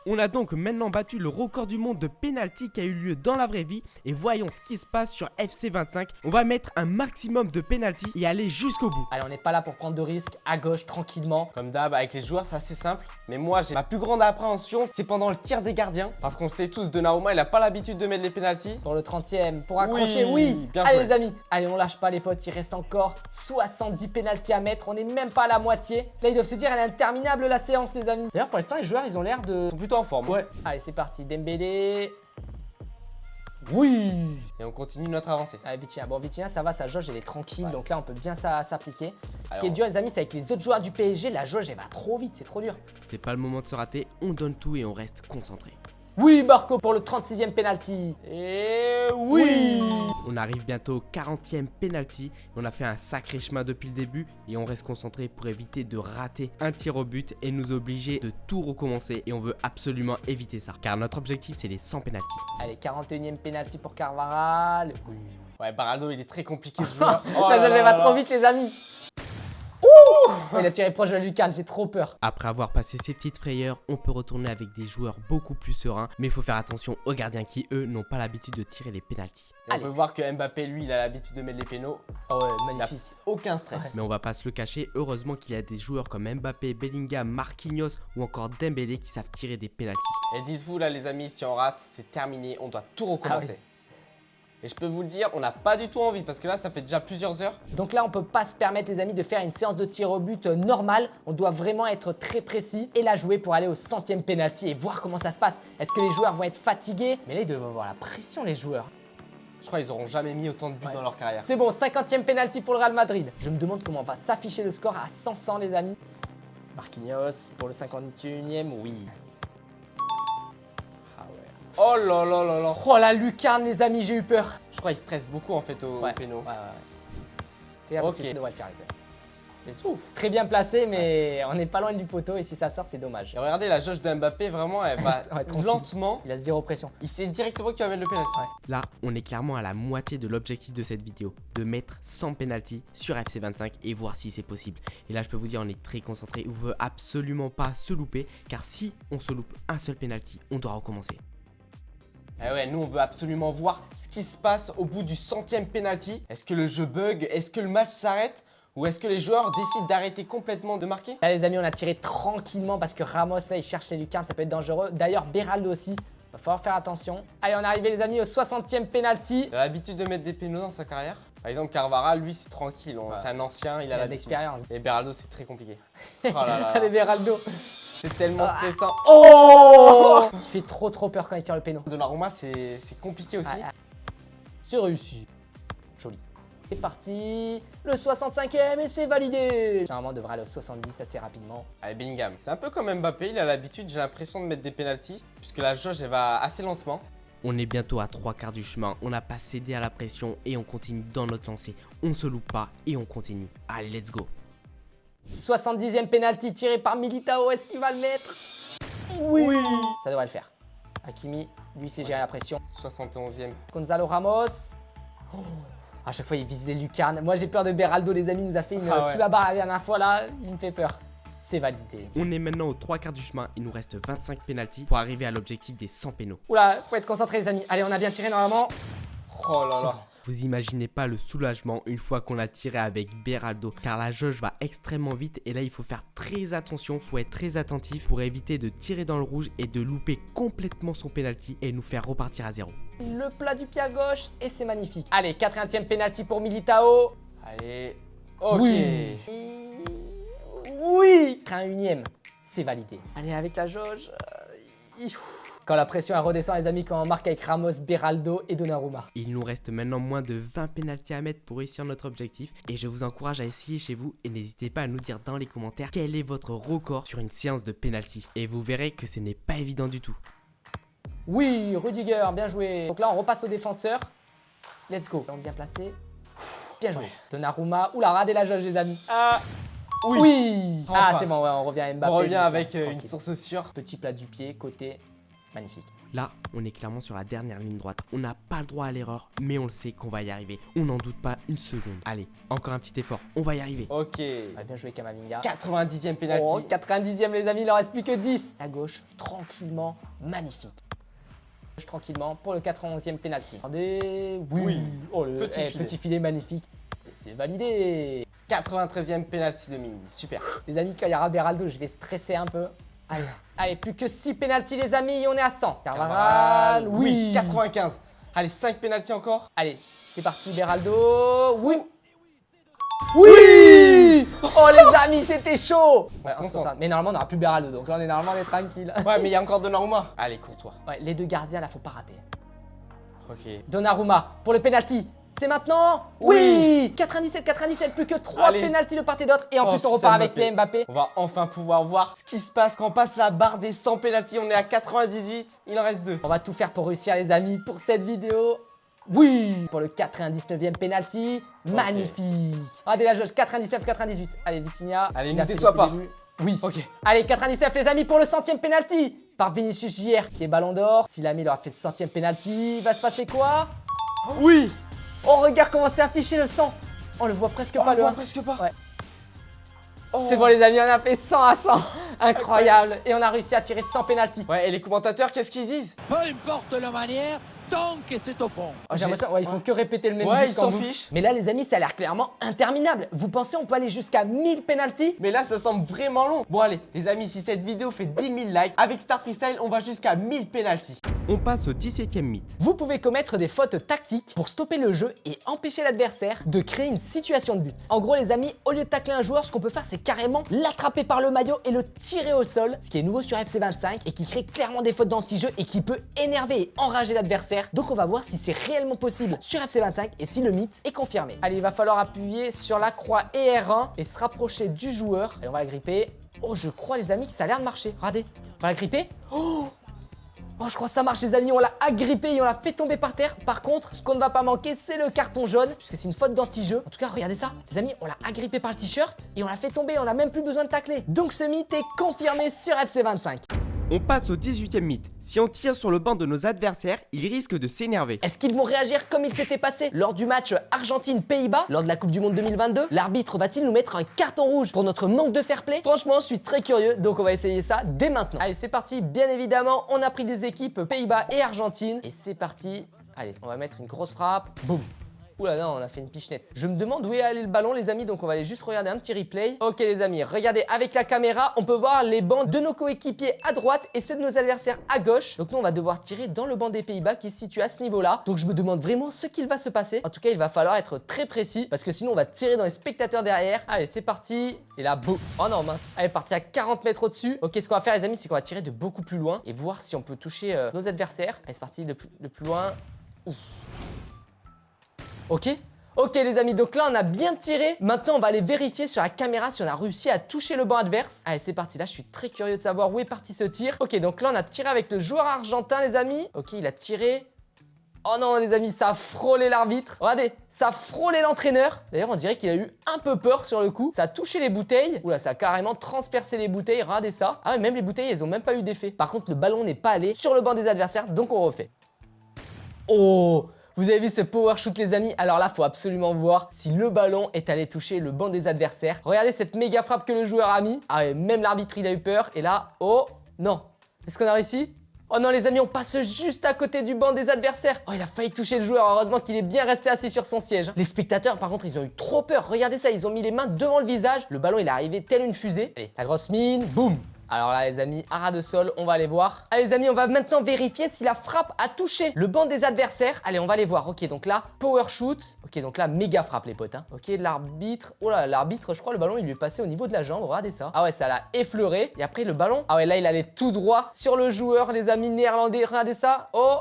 On a donc maintenant battu le record du monde de penalty qui a eu lieu dans la vraie vie et voyons ce qui se passe sur FC25. On va mettre un maximum de penalty et aller jusqu'au bout. Allez, on n'est pas là pour prendre de risques. À gauche, tranquillement. Comme d'hab, avec les joueurs, c'est assez simple. Mais moi, j'ai ma plus grande appréhension, c'est pendant le tir des gardiens. Parce qu'on sait tous, Donnarumma, il a pas l'habitude de mettre les penalties. Pour le 30e, pour accrocher, Oui, oui. bien Allez joué. les amis, allez, on lâche pas les potes. Il reste encore 70 penalties à mettre. On n'est même pas à la moitié. Là, ils doivent se dire, elle est interminable la séance, les amis. D'ailleurs, pour l'instant, les joueurs, ils ont l'air de... Ils sont plutôt en forme. Ouais. Allez, c'est parti. Dembélé. Oui. Et on continue notre avancée. Allez, Vitinha. Bon, Vitinha, ça va, sa jauge, elle est tranquille. Ouais. Donc là, on peut bien s'appliquer. Ce qui Alors, est dur, les amis, c'est avec les autres joueurs du PSG. La jauge, elle va trop vite. C'est trop dur. C'est pas le moment de se rater, on donne tout et on reste concentré. Oui, Barco pour le 36e penalty. Et oui. On arrive bientôt au 40e penalty. On a fait un sacré chemin depuis le début et on reste concentré pour éviter de rater un tir au but et nous obliger de tout recommencer. Et on veut absolument éviter ça car notre objectif c'est les 100 penalty. Allez, 41e penalty pour Carvajal. Oui. Ouais, Baraldo, il est très compliqué ce joueur. La jauge, elle va trop vite, les amis. Ouh, il a tiré proche de la lucarne, j'ai trop peur. Après avoir passé ces petites frayeurs, on peut retourner avec des joueurs beaucoup plus sereins. Mais il faut faire attention aux gardiens qui eux n'ont pas l'habitude de tirer les penalties. Et on Allez. peut voir que Mbappé, lui, il a l'habitude de mettre les pénaux. Oh ouais, Il a magnifique. aucun stress. Mais on va pas se le cacher, heureusement qu'il y a des joueurs comme Mbappé, Bellingham, Marquinhos ou encore Dembélé qui savent tirer des penalties. Et dites-vous là, les amis, si on rate, c'est terminé. On doit tout recommencer. Ah oui. Et je peux vous le dire, on n'a pas du tout envie parce que là, ça fait déjà plusieurs heures. Donc là, on peut pas se permettre, les amis, de faire une séance de tir au but normale. On doit vraiment être très précis et la jouer pour aller au 100e penalty et voir comment ça se passe. Est-ce que les joueurs vont être fatigués? Mais là, ils doivent avoir la pression, les joueurs. Je crois qu'ils auront jamais mis autant de buts Ouais. dans leur carrière. C'est bon, 50e penalty pour le Real Madrid. Je me demande comment va s'afficher le score à 100, les amis. Marquinhos pour le 51e, oui. Ah ouais. Oh là là là là. Oh la lucarne, les amis, j'ai eu peur. Je crois qu'ils stressent beaucoup en fait au pénaux. Ouais. Fais gaffe, parce que Ok. ça devrait le faire, les amis. Ouf. Très bien placé, mais on n'est pas loin du poteau et si ça sort, c'est dommage. Et regardez la jauge de Mbappé, vraiment, elle va Ouais, tranquille. lentement. Il a zéro pression. Il sait directement qu'il va mettre le penalty. Ouais. Là, on est clairement à la moitié de l'objectif de cette vidéo, de mettre 100 penalty sur FC25 et voir si c'est possible. Et là, je peux vous dire, on est très concentré, on veut absolument pas se louper, car si on se loupe un seul penalty, on doit recommencer. Eh ouais, nous on veut absolument voir ce qui se passe au bout du 100e penalty. Est-ce que le jeu bug? Est-ce que le match s'arrête? Ou est-ce que les joueurs décident d'arrêter complètement de marquer? Là, les amis, on a tiré tranquillement parce que Ramos, là, il cherche les lucarnes, ça peut être dangereux. D'ailleurs, Beraldo aussi. Va falloir faire attention. Allez, on est arrivé, les amis, au 60e penalty. Il a l'habitude de mettre des pénaux dans sa carrière. Par exemple, Carvara, lui, c'est tranquille. Ouais. C'est un ancien, il Il a a de l'habitude. l'expérience. Et Beraldo, c'est très compliqué. Oh là là. Allez, Beraldo. C'est tellement stressant. Oh, il fait trop peur quand il tire le péno. Donnarumma, c'est compliqué aussi. C'est réussi. Joli. C'est parti. Le 65e et c'est validé. Normalement, on devrait aller au 70 assez rapidement. Allez, Bellingham. C'est un peu comme Mbappé, il a l'habitude, j'ai l'impression de mettre des pénaltys, puisque la jauge, elle va assez lentement. On est bientôt à 3/4 du chemin, on n'a pas cédé à la pression et on continue dans notre lancée. On se loupe pas et on continue. Allez, let's go. 70e penalty tiré par Militao. Est-ce qu'il va le mettre? Oui. Ça devrait le faire. Hakimi, lui, c'est gérer la pression. 71e. Gonzalo Ramos. Oh. À chaque fois, il vise les lucarnes. Moi, j'ai peur de Beraldo, les amis. Il nous a fait une Ah ouais. sous la barre la dernière fois, là. Il me fait peur. C'est validé. On est maintenant aux 3/4 du chemin, il nous reste 25 penalty pour arriver à l'objectif des 100 pénaux. Oula, faut être concentré, les amis. Allez, on a bien tiré normalement. Oh là là. Vous imaginez pas le soulagement une fois qu'on a tiré avec Beraldo, car la jauge va extrêmement vite et là il faut faire très attention, faut être très attentif pour éviter de tirer dans le rouge et de louper complètement son penalty et nous faire repartir à 0. Le plat du pied à gauche et c'est magnifique. Allez, 4e penalty pour Militao. Allez. Ok. Oui. Oui. 1e, c'est validé. Allez, avec la jauge. Quand la pression elle redescend les amis, quand on marque avec Ramos, Beraldo et Donnarumma. Il nous reste maintenant moins de 20 pénaltys à mettre pour réussir notre objectif et je vous encourage à essayer chez vous et n'hésitez pas à nous dire dans les commentaires quel est votre record sur une séance de pénalty et vous verrez que ce n'est pas évident du tout. Oui, Rudiger, bien joué. Donc là on repasse au défenseur. Let's go. On bien placé. Bien joué. Donnarumma. Oula, regardez la jauge les amis. Ah. Oui. Oui. Enfin. Ah c'est bon, ouais, on revient à Mbappé. On revient donc, avec tranquille. une source sûre. Petit plat du pied, côté. Magnifique. Là, on est clairement sur la dernière ligne droite. On n'a pas le droit à l'erreur, mais on le sait qu'on va y arriver. On n'en doute pas une seconde. Allez, encore un petit effort, on va y arriver. Ok. Ouais, bien joué Kamavinga. 90e penalty. Oh, 90e les amis, il en reste plus que 10. À gauche, tranquillement, magnifique. Tranquillement pour le 91e penalty. Regardez, oui. Oh, le petit filet magnifique. Et c'est validé. 93e penalty de Mini. Super. Les amis, quand il y aura Beraldo, je vais stresser un peu. Allez, allez, plus que 6 penalty les amis et on est à 100. Carvajal, oui. 95. Allez, 5 penalty encore. Allez, c'est parti Beraldo. Oui. Oui. Oh les amis, c'était chaud. On se concentre. Mais normalement, on n'aura plus Beraldo, donc là, on est tranquille. Ouais, mais il y a encore Donnarumma. Allez, Courtois. Ouais, les deux gardiens, là, faut pas rater. Ok. Donnarumma pour le penalty. C'est maintenant. Oui. 97, plus que 3 penalty de part et d'autre. Et en plus, on repart avec les Mbappé. On va enfin pouvoir voir ce qui se passe quand on passe la barre des 100 penalty. On est à 98, il en reste 2. On va tout faire pour réussir les amis pour cette vidéo. Oui. Pour le 99e penalty. Magnifique. Regardez la jauge, 99-98. Allez, Vitinha. Allez, il ne a fait déçois depuis pas. le début. Oui. Ok. Allez, 99 les amis pour le 100e penalty. Par Vinicius JR qui est ballon d'or. Si l'ami il aura fait le 100e penalty, il va se passer quoi? Oui. Oh, regarde comment c'est affiché le 100. On le voit presque pas On le le voit 1. presque pas. Ouais. Oh. C'est bon les amis, on a fait 100 à 100. Incroyable. Et on a réussi à tirer 100 penalty. Ouais, et les commentateurs, qu'est-ce qu'ils disent? Peu importe la manière, tant que c'est au fond. J'ai l'impression, ouais, ils font que répéter le même Ouais, disque ils en s'en boucle. fichent. Mais là les amis, ça a l'air clairement interminable. Vous pensez on peut aller jusqu'à 1000 penalty? Mais là, ça semble vraiment long. Bon, allez, les amis, si cette vidéo fait 10 000 likes, avec Star Freestyle, on va jusqu'à 1000 penalty. On passe au 17e mythe. Vous pouvez commettre des fautes tactiques pour stopper le jeu et empêcher l'adversaire de créer une situation de but. En gros les amis, au lieu de tacler un joueur, ce qu'on peut faire c'est carrément l'attraper par le maillot et le tirer au sol, ce qui est nouveau sur FC25 et qui crée clairement des fautes d'anti-jeu et qui peut énerver et enrager l'adversaire. Donc on va voir si c'est réellement possible sur FC25 et si le mythe est confirmé. Allez, il va falloir appuyer sur la croix et R1 et se rapprocher du joueur. Allez, on va la gripper. Oh, je crois les amis que ça a l'air de marcher. Regardez, on va la gripper. Oh, je crois que ça marche les amis, on l'a agrippé et on l'a fait tomber par terre. Par contre, ce qu'on ne va pas manquer, c'est le carton jaune, puisque c'est une faute d'anti-jeu. En tout cas, regardez ça, les amis, on l'a agrippé par le t-shirt et on l'a fait tomber, on n'a même plus besoin de tacler. Donc ce mythe est confirmé sur FC25. On passe au 18e mythe. Si on tire sur le banc de nos adversaires, ils risquent de s'énerver. Est-ce qu'ils vont réagir comme il s'était passé lors du match Argentine-Pays-Bas, lors de la Coupe du Monde 2022? L'arbitre va-t-il nous mettre un carton rouge pour notre manque de fair play? Franchement, je suis très curieux, donc on va essayer ça dès maintenant. Allez, c'est parti, bien évidemment, on a pris des équipes Pays-Bas et Argentine. Et c'est parti. Allez, on va mettre une grosse frappe. Boum. Oula non, on a fait une pichenette. Je me demande où est allé le ballon les amis, donc on va aller juste regarder un petit replay. Ok les amis, regardez avec la caméra, on peut voir les bancs de nos coéquipiers à droite et ceux de nos adversaires à gauche. Donc nous on va devoir tirer dans le banc des Pays-Bas qui se situe à ce niveau-là. Donc je me demande vraiment ce qu'il va se passer. En tout cas il va falloir être très précis parce que sinon on va tirer dans les spectateurs derrière. Allez c'est parti. Et là boum. Oh non mince. Elle est partie à 40 mètres au-dessus. Ok, ce qu'on va faire les amis, c'est qu'on va tirer de beaucoup plus loin et voir si on peut toucher nos adversaires. Allez c'est parti de plus loin. Ouf. Ok. Ok les amis, donc là on a bien tiré. Maintenant on va aller vérifier sur la caméra si on a réussi à toucher le banc adverse. Allez c'est parti, là je suis très curieux de savoir où est parti ce tir. Ok, donc là on a tiré avec le joueur argentin les amis. Ok, il a tiré. Oh non les amis, ça a frôlé l'arbitre. Regardez, ça a frôlé l'entraîneur. D'ailleurs on dirait qu'il a eu un peu peur sur le coup. Ça a touché les bouteilles. Oula, ça a carrément transpercé les bouteilles, regardez ça. Ah ouais, même les bouteilles elles ont même pas eu d'effet. Par contre le ballon n'est pas allé sur le banc des adversaires, donc on refait. Oh! Vous avez vu ce power shoot les amis? Alors là, faut absolument voir si le ballon est allé toucher le banc des adversaires. Regardez cette méga frappe que le joueur a mis. Ah ouais, même l'arbitre il a eu peur. Et là, oh non. Est-ce qu'on a réussi? Oh non les amis, on passe juste à côté du banc des adversaires. Oh il a failli toucher le joueur, heureusement qu'il est bien resté assis sur son siège. Les spectateurs par contre ils ont eu trop peur, regardez ça, ils ont mis les mains devant le visage. Le ballon il est arrivé tel une fusée. Allez, la grosse mine, boum. Alors là les amis, à ras de sol, on va aller voir. Allez les amis, on va maintenant vérifier si la frappe a touché le banc des adversaires. Allez, on va aller voir. Ok, donc là, power shoot. Ok, donc là, méga frappe les potes. Hein. Ok, l'arbitre. Oh là, l'arbitre, je crois le ballon il lui est passé au niveau de la jambe. Regardez ça. Ah ouais, ça l'a effleuré. Et après le ballon. Ah ouais, là il allait tout droit sur le joueur, les amis néerlandais. Regardez ça. Oh.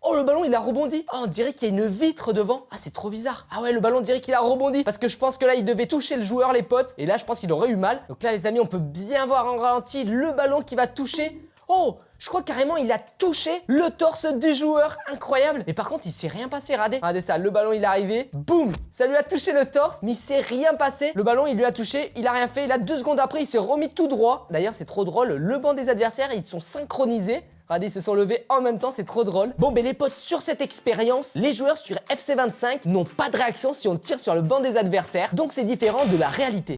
Oh le ballon il a rebondi. Oh on dirait qu'il y a une vitre devant. Ah c'est trop bizarre. Ah ouais le ballon on dirait qu'il a rebondi. Parce que je pense que là il devait toucher le joueur les potes. Et là je pense qu'il aurait eu mal. Donc là les amis on peut bien voir en ralenti le ballon qui va toucher. Oh je crois carrément il a touché le torse du joueur. Incroyable. Et par contre il s'est rien passé. Regardez ça, le ballon il est arrivé. Boum. Ça lui a touché le torse. Mais il s'est rien passé. Le ballon il lui a touché. Il a rien fait. Là 2 secondes après il s'est remis tout droit. D'ailleurs c'est trop drôle. Le banc des adversaires ils sont synchronisés. Regardez, ils se sont levés en même temps, c'est trop drôle. Bon, ben les potes, sur cette expérience, les joueurs sur FC25 n'ont pas de réaction si on tire sur le banc des adversaires. Donc c'est différent de la réalité.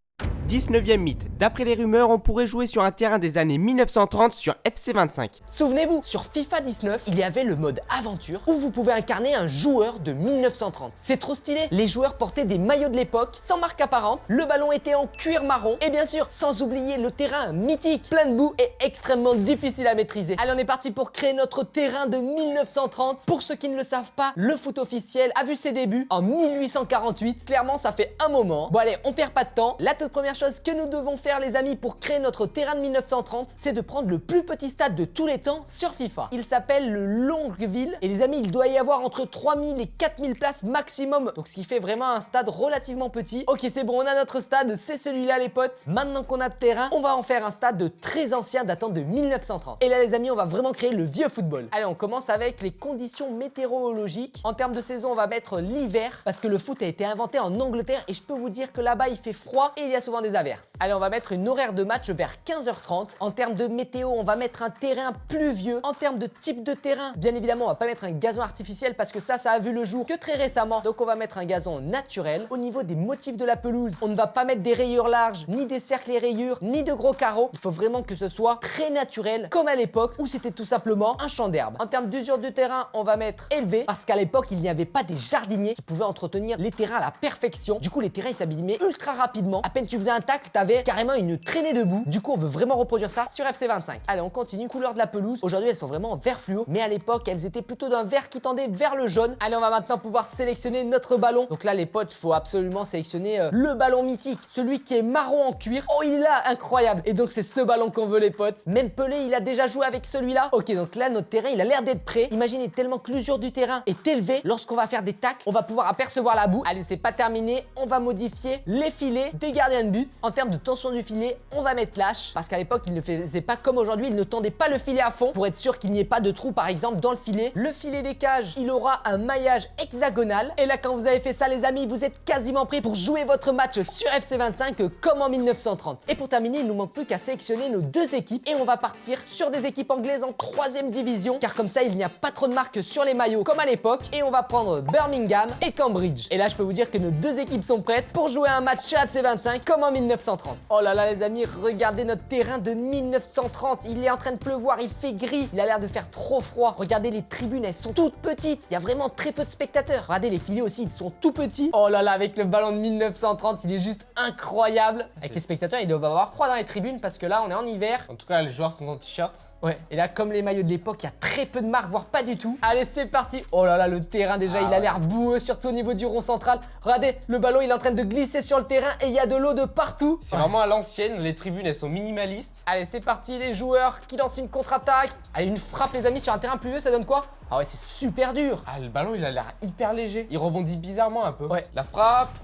19e mythe. D'après les rumeurs, on pourrait jouer sur un terrain des années 1930 sur FC25. Souvenez-vous, sur FIFA 19, il y avait le mode aventure où vous pouvez incarner un joueur de 1930. C'est trop stylé. Les joueurs portaient des maillots de l'époque, sans marque apparente, le ballon était en cuir marron et bien sûr, sans oublier le terrain mythique, plein de boue et extrêmement difficile à maîtriser. Allez, on est parti pour créer notre terrain de 1930. Pour ceux qui ne le savent pas, le foot officiel a vu ses débuts en 1848. Clairement, ça fait un moment. Bon allez, on perd pas de temps. La toute première chose que nous devons faire les amis pour créer notre terrain de 1930, c'est de prendre le plus petit stade de tous les temps sur FIFA. Il s'appelle le Longueville et les amis il doit y avoir entre 3000 et 4000 places maximum, donc ce qui fait vraiment un stade relativement petit. Ok c'est bon, on a notre stade, c'est celui-là les potes. Maintenant qu'on a de terrain, on va en faire un stade de très ancien datant de 1930. Et là les amis on va vraiment créer le vieux football. Allez on commence avec les conditions météorologiques. En termes de saison on va mettre l'hiver parce que le foot a été inventé en Angleterre et je peux vous dire que là-bas il fait froid et il y a souvent des averses. Allez, on va mettre une horaire de match vers 15h30. En termes de météo, on va mettre un terrain pluvieux. En termes de type de terrain, bien évidemment, on va pas mettre un gazon artificiel parce que ça a vu le jour que très récemment. Donc, on va mettre un gazon naturel. Au niveau des motifs de la pelouse, on ne va pas mettre des rayures larges, ni des cercles et rayures, ni de gros carreaux. Il faut vraiment que ce soit très naturel, comme à l'époque où c'était tout simplement un champ d'herbe. En termes d'usure de terrain, on va mettre élevé parce qu'à l'époque, il n'y avait pas des jardiniers qui pouvaient entretenir les terrains à la perfection. Du coup, les terrains ils s'abîmaient ultra rapidement. À peine tu faisais un tacle, t'avais carrément une traînée de boue. Du coup, on veut vraiment reproduire ça sur FC25. Allez, on continue. Couleur de la pelouse. Aujourd'hui, elles sont vraiment vert fluo, mais à l'époque, elles étaient plutôt d'un vert qui tendait vers le jaune. Allez, on va maintenant pouvoir sélectionner notre ballon. Donc là, les potes, faut absolument sélectionner le ballon mythique, celui qui est marron en cuir. Oh, il est là, incroyable. Et donc, c'est ce ballon qu'on veut, les potes. Même Pelé, il a déjà joué avec celui-là. Ok, donc là, notre terrain, il a l'air d'être prêt. Imaginez tellement que l'usure du terrain est élevée. Lorsqu'on va faire des tacles, on va pouvoir apercevoir la boue. Allez, c'est pas terminé. On va modifier les filets des gardiens de but. En termes de tension du filet, on va mettre lâche parce qu'à l'époque il ne faisait pas comme aujourd'hui, il ne tendait pas le filet à fond pour être sûr qu'il n'y ait pas de trou par exemple dans le filet. Le filet des cages, il aura un maillage hexagonal et là quand vous avez fait ça les amis, vous êtes quasiment prêts pour jouer votre match sur FC25 comme en 1930. Et pour terminer, il nous manque plus qu'à sélectionner nos deux équipes et on va partir sur des équipes anglaises en 3e division car comme ça il n'y a pas trop de marques sur les maillots comme à l'époque et on va prendre Birmingham et Cambridge. Et là je peux vous dire que nos deux équipes sont prêtes pour jouer un match sur FC25 comme en 1930. Oh là là les amis, regardez notre terrain de 1930, il est en train de pleuvoir, il fait gris, il a l'air de faire trop froid. Regardez les tribunes, elles sont toutes petites, il y a vraiment très peu de spectateurs. Regardez les filets aussi, ils sont tout petits. Oh là là, avec le ballon de 1930, il est juste incroyable. Avec les spectateurs, ils doivent avoir froid dans les tribunes parce que là, on est en hiver. En tout cas, les joueurs sont en t-shirt. Ouais, et là, comme les maillots de l'époque, il y a très peu de marques, voire pas du tout. Allez, c'est parti. Oh là là, le terrain déjà, il a l'air boueux, surtout au niveau du rond central. Regardez, le ballon, il est en train de glisser sur le terrain et il y a de l'eau de partout. C'est vraiment à l'ancienne, les tribunes, elles sont minimalistes. Allez, c'est parti, les joueurs qui lancent une contre-attaque. Allez, une frappe, les amis, sur un terrain pluvieux, ça donne quoi? Ah ouais, c'est super dur. Ah, le ballon, il a l'air hyper léger. Il rebondit bizarrement un peu. Ouais. La frappe.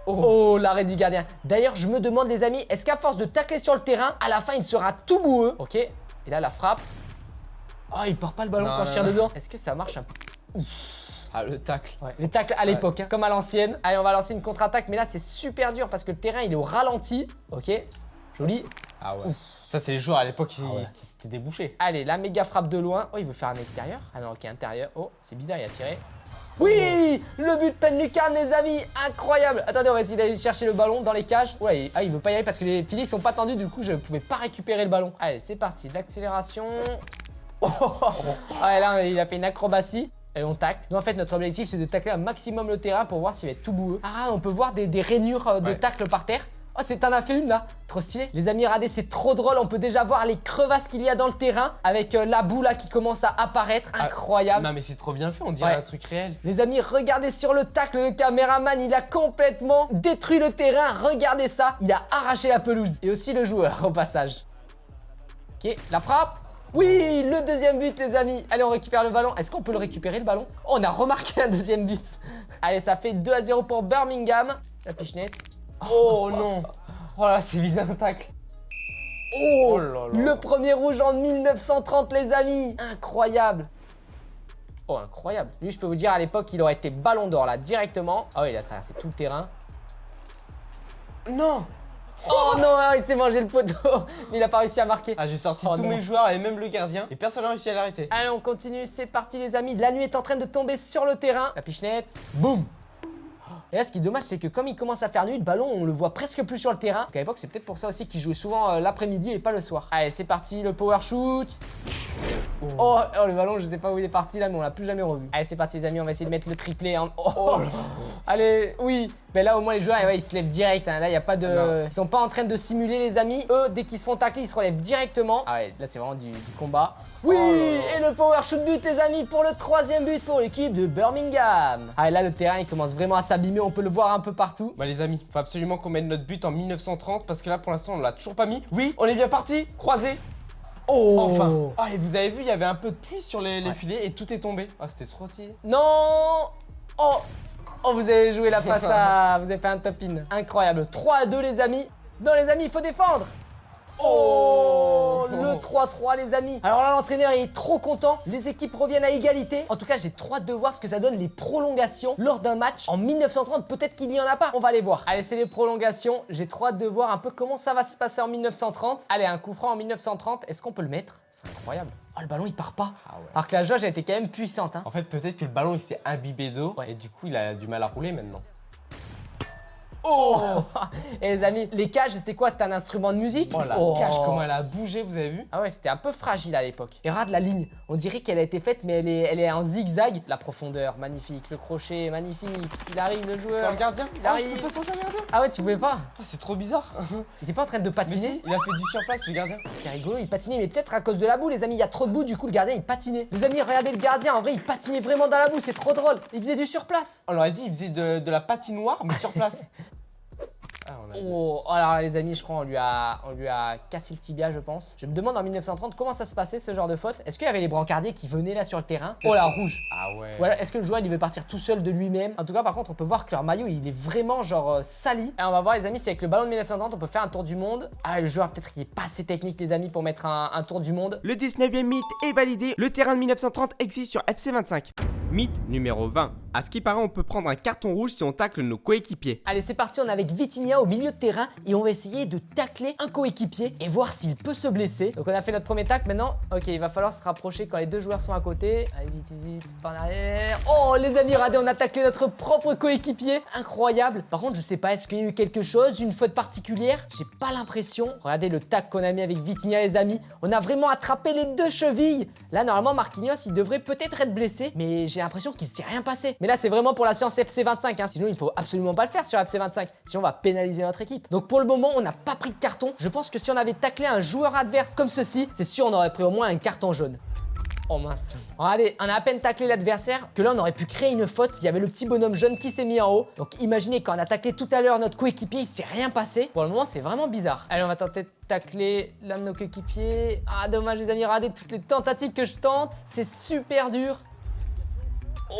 Oh, l'arrêt du gardien. D'ailleurs, je me demande, les amis, est-ce qu'à force de tacler sur le terrain, à la fin, il sera tout boueux? Ok, et là, la frappe. Oh, il porte pas le ballon quand je tire dedans. Est-ce que ça marche un peu? Ouf. Ah, le tacle. Ouais, les tacles à l'époque, hein, comme à l'ancienne. Allez, on va lancer une contre-attaque, mais là, c'est super dur parce que le terrain, il est au ralenti. Ok, joli. Ah ouais. Ouf. Ça, c'est les joueurs à l'époque, ouais. C'était débouché. Allez, la méga frappe de loin. Oh, il veut faire un extérieur. Ah non, ok, intérieur. Oh, c'est bizarre, il a tiré. Oui, le but de Penlucan, les amis, incroyable. Attendez, on va essayer d'aller chercher le ballon dans les cages. Ouais, il veut pas y aller parce que les filets sont pas tendus, du coup, je pouvais pas récupérer le ballon. Allez, c'est parti, l'accélération. Ah, et là, il a fait une acrobatie. Et on tacle. Nous en fait notre objectif c'est de tacler un maximum le terrain pour voir s'il va être tout boueux. Ah on peut voir des rainures de tacle par terre. Oh t'en as fait une là, trop stylé. Les amis regardez c'est trop drôle, on peut déjà voir les crevasses qu'il y a dans le terrain avec la boue là qui commence à apparaître, incroyable. Non mais c'est trop bien fait, on dirait un truc réel. Les amis regardez sur le tacle, le caméraman il a complètement détruit le terrain, regardez ça, il a arraché la pelouse. Et aussi le joueur au passage. Ok, la frappe. Oui, le deuxième but les amis. Allez on récupère le ballon. Est-ce qu'on peut le récupérer le ballon? Oh on a remarqué un deuxième but. Allez ça fait 2-0 pour Birmingham. La pichenette. Oh non. Oh là c'est vilain tacle. Oh, là là. Le premier rouge en 1930 les amis. Incroyable. Oh incroyable. Lui je peux vous dire à l'époque il aurait été ballon d'or là directement. Ah oui il a traversé tout le terrain. Non. Oh non, il s'est mangé le poteau. Mais il a pas réussi à marquer. Ah j'ai sorti Oh tous non. mes joueurs et même le gardien et personne n'a réussi à l'arrêter. Allez on continue, c'est parti les amis. La nuit est en train de tomber sur le terrain. La pichenette. Boum. Et là ce qui est dommage c'est que comme il commence à faire nuit, le ballon on le voit presque plus sur le terrain. Donc à l'époque c'est peut-être pour ça aussi qu'il jouait souvent l'après-midi et pas le soir. Allez c'est parti, le power shoot. Oh, le ballon je sais pas où il est parti là mais on l'a plus jamais revu. Allez c'est parti les amis, on va essayer de mettre le triplé hein. Allez oui. Mais là au moins les joueurs ils se lèvent direct hein. Là il y a pas de... Non. Ils sont pas en train de simuler les amis. Eux dès qu'ils se font tacler ils se relèvent directement. Ah ouais là c'est vraiment du combat. Oui et le power shoot but les amis pour le troisième but pour l'équipe de Birmingham. Ah et là le terrain il commence vraiment à s'abîmer, on peut le voir un peu partout. Bah les amis, faut absolument qu'on mette notre but en 1930 parce que là pour l'instant on l'a toujours pas mis. Oui, on est bien parti, croisé. Oh Enfin. Ah et vous avez vu, il y avait un peu de pluie sur les filets et tout est tombé. Ah c'était trop stylé. Non. Oh vous avez joué la passe à... Vous avez fait un top-in. Incroyable. 3-2 les amis. Non les amis, il faut défendre. Oh le 3-3 les amis. Alors là l'entraîneur il est trop content. Les équipes reviennent à égalité. En tout cas j'ai trop hâte de voir ce que ça donne les prolongations lors d'un match en 1930. Peut-être qu'il n'y en a pas, on va les voir. Allez c'est les prolongations. J'ai trop hâte de voir un peu comment ça va se passer en 1930. Allez un coup franc en 1930. Est-ce qu'on peut le mettre? C'est incroyable. Oh le ballon il part pas. Ah ouais. Alors que la jauge a été quand même puissante hein. En fait peut-être que le ballon il s'est imbibé d'eau Ouais. et du coup il a du mal à rouler maintenant. Oh et les amis, les cages c'était quoi? C'était un instrument de musique? Oh la cage comment elle a bougé, vous avez vu? Ah ouais, c'était un peu fragile à l'époque. Et regarde la ligne, on dirait qu'elle a été faite mais elle est en zigzag. La profondeur, magnifique. Le crochet, magnifique. Il arrive le joueur. Sur le gardien? Il Ah arrive. je peux pas sortir le gardien? Ah ouais, tu pouvais pas? Ah c'est trop bizarre. Il était pas en train de Mais patiner? si, il a fait du surplace le gardien. C'était rigolo, il patinait, mais peut-être à cause de la boue, les amis. Il y a trop de boue, du coup le gardien il patinait. Les amis, regardez le gardien, en vrai il patinait vraiment dans la boue, c'est trop drôle. Il faisait du surplace. On aurait dit il faisait de la patinoire mais sur place. Ah, on a Oh, alors les amis, je crois on lui a cassé le tibia, je pense. Je me demande en 1930 comment ça se passait ce genre de faute. Est-ce qu'il y avait les brancardiers qui venaient là sur le terrain? Oh la rouge. Ah ouais. Ou alors, est-ce que le joueur il veut partir tout seul de lui-même? En tout cas par contre on peut voir que leur maillot il est vraiment genre sali. Et on va voir les amis si avec le ballon de 1930 on peut faire un tour du monde. Ah le joueur peut-être il est pas assez technique les amis pour mettre un tour du monde. Le 19e mythe est validé, le terrain de 1930 existe sur FC25. Mythe numéro 20. À ce qui paraît, on peut prendre un carton rouge si on tacle nos coéquipiers. Allez c'est parti, on est avec Vitinha au milieu de terrain et on va essayer de tacler un coéquipier et voir s'il peut se blesser. Donc on a fait notre premier tacle maintenant. Ok, il va falloir se rapprocher quand les deux joueurs sont à côté. Allez vite, vite, pas en arrière. Oh les amis, regardez, on a taclé notre propre coéquipier. Incroyable. Par contre je sais pas, est-ce qu'il y a eu quelque chose, une faute particulière? J'ai pas l'impression. Regardez le tacle qu'on a mis avec Vitinha les amis. On a vraiment attrapé les deux chevilles. Là normalement Marquinhos il devrait peut-être être blessé, mais j'ai l'impression qu'il s'est rien passé. Mais là c'est vraiment pour la séance FC25 hein. Sinon il faut absolument pas le faire sur FC25, sinon on va pénaliser notre équipe. Donc pour le moment on n'a pas pris de carton. Je pense que si on avait taclé un joueur adverse comme ceci, c'est sûr on aurait pris au moins un carton jaune. Oh mince. Regardez, on a à peine taclé l'adversaire que là on aurait pu créer une faute. Il y avait le petit bonhomme jaune qui s'est mis en haut. Donc imaginez quand on a taclé tout à l'heure notre coéquipier, il s'est rien passé. Pour le moment c'est vraiment bizarre. Allez on va tenter de tacler l'un de nos coéquipiers. Ah dommage les amis, regardez toutes les tentatives que je tente. C'est super dur.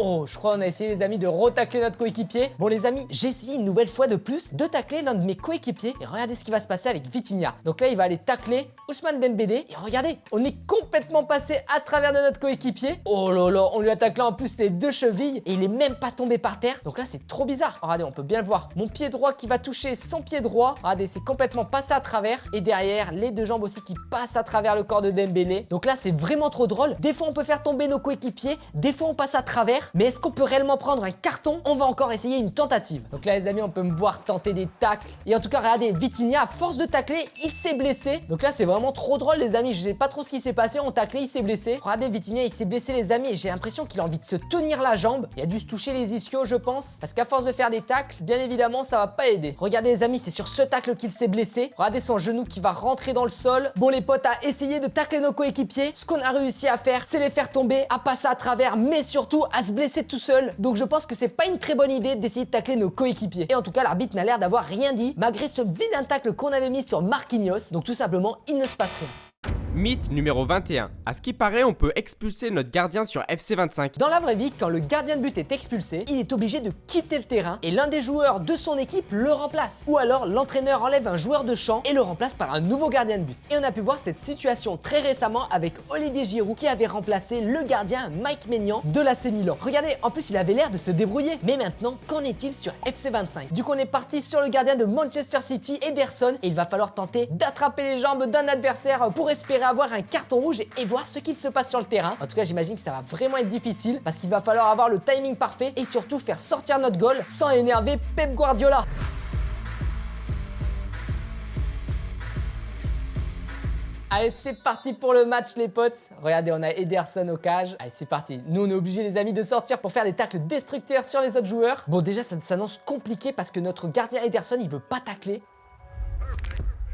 Oh, je crois qu'on a essayé les amis de retacler notre coéquipier. Bon les amis, j'ai essayé une nouvelle fois de plus de tacler l'un de mes coéquipiers et regardez ce qui va se passer avec Vitinha. Donc là, il va aller tacler Ousmane Dembélé et regardez, on est complètement passé à travers de notre coéquipier. Oh là là, on lui a taclé en plus les deux chevilles et il est même pas tombé par terre. Donc là, c'est trop bizarre. Regardez, on peut bien le voir. Mon pied droit qui va toucher son pied droit. Regardez, c'est complètement passé à travers et derrière, les deux jambes aussi qui passent à travers le corps de Dembélé. Donc là, c'est vraiment trop drôle. Des fois, on peut faire tomber nos coéquipiers, des fois, on passe à travers. Mais est-ce qu'on peut réellement prendre un carton? On va encore essayer une tentative. Donc là les amis, on peut me voir tenter des tacles. Et en tout cas regardez, Vitinha à force de tacler, il s'est blessé. Donc là c'est vraiment vraiment trop drôle les amis, je sais pas trop ce qui s'est passé, on taclé, il s'est blessé. Regardez Vitinha, il s'est blessé les amis et j'ai l'impression qu'il a envie de se tenir la jambe. Il a dû se toucher les ischios je pense, parce qu'à force de faire des tacles, bien évidemment ça va pas aider. Regardez les amis, c'est sur ce tacle qu'il s'est blessé. Regardez son genou qui va rentrer dans le sol. Bon les potes, à essayer de tacler nos coéquipiers, ce qu'on a réussi à faire, c'est les faire tomber, à passer à travers, mais surtout à se blesser tout seul. Donc je pense que c'est pas une très bonne idée d'essayer de tacler nos coéquipiers. Et en tout cas l'arbitre n'a l'air d'avoir rien dit, malgré ce vilain tacle qu'on avait mis sur Marquinhos. Donc tout simplement, il ne se passe rien. Mythe numéro 21. À ce qui paraît, on peut expulser notre gardien sur FC25. Dans la vraie vie, quand le gardien de but est expulsé, il est obligé de quitter le terrain et l'un des joueurs de son équipe le remplace. Ou alors l'entraîneur enlève un joueur de champ et le remplace par un nouveau gardien de but. Et on a pu voir cette situation très récemment avec Olivier Giroud qui avait remplacé le gardien Mike Maignan de l'AC Milan. Regardez, en plus il avait l'air de se débrouiller. Mais maintenant, qu'en est-il sur FC25? Du coup on est parti sur le gardien de Manchester City, Ederson, et il va falloir tenter d'attraper les jambes d'un adversaire pour espérer avoir un carton rouge et voir ce qu'il se passe sur le terrain. En tout cas j'imagine que ça va vraiment être difficile parce qu'il va falloir avoir le timing parfait et surtout faire sortir notre goal sans énerver Pep Guardiola. Allez, c'est parti pour le match les potes. Regardez, on a Ederson au cage. Allez, c'est parti. Nous, on est obligés les amis de sortir pour faire des tacles destructeurs sur les autres joueurs. Bon, déjà, ça s'annonce compliqué parce que notre gardien Ederson, il veut pas tacler.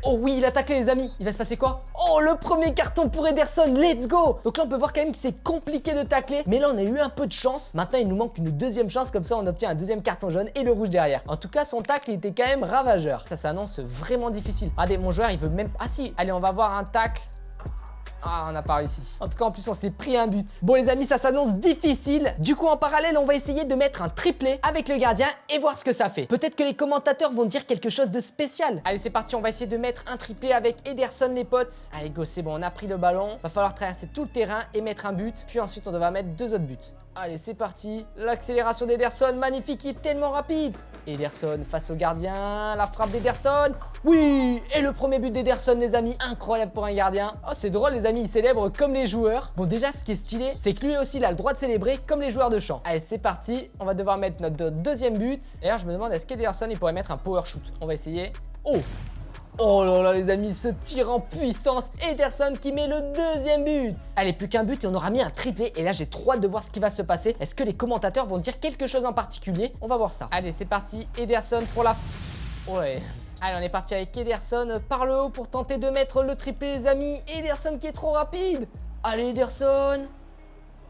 Oh oui, il a taclé les amis. Il va se passer quoi? Oh, le premier carton pour Ederson, let's go! Donc là, on peut voir quand même que c'est compliqué de tacler. Mais là, on a eu un peu de chance. Maintenant, il nous manque une deuxième chance. Comme ça, on obtient un deuxième carton jaune et le rouge derrière. En tout cas, son tacle, il était quand même ravageur. Ça s'annonce vraiment difficile. Regardez, mon joueur, il veut même... Ah si, allez, on va voir un tacle. Ah, on n'a pas réussi. En tout cas, en plus, on s'est pris un but. Bon, les amis, ça s'annonce difficile. Du coup, en parallèle, on va essayer de mettre un triplé avec le gardien et voir ce que ça fait. Peut-être que les commentateurs vont dire quelque chose de spécial. Allez, c'est parti. On va essayer de mettre un triplé avec Ederson, les potes. Allez, go, c'est bon. On a pris le ballon. Va falloir traverser tout le terrain et mettre un but. Puis ensuite, on va mettre deux autres buts. Allez, c'est parti. L'accélération d'Ederson, magnifique, il est tellement rapide. Ederson face au gardien, la frappe d'Ederson. Oui, et le premier but d'Ederson, les amis, incroyable pour un gardien. Oh, c'est drôle, les amis, il célèbre comme les joueurs. Bon, déjà, ce qui est stylé, c'est que lui aussi, il a le droit de célébrer comme les joueurs de champ. Allez, c'est parti. On va devoir mettre notre deuxième but. D'ailleurs, je me demande, est-ce qu'Ederson, il pourrait mettre un power shoot? On va essayer. Oh! Oh là là les amis, ce tir en puissance, Ederson qui met le deuxième but. Allez, plus qu'un but et on aura mis un triplé. Et là j'ai trop hâte de voir ce qui va se passer. Est-ce que les commentateurs vont dire quelque chose en particulier? On va voir ça. Allez, c'est parti, Ederson pour la... Ouais. Allez, on est parti avec Ederson par le haut pour tenter de mettre le triplé les amis. Ederson qui est trop rapide. Allez Ederson.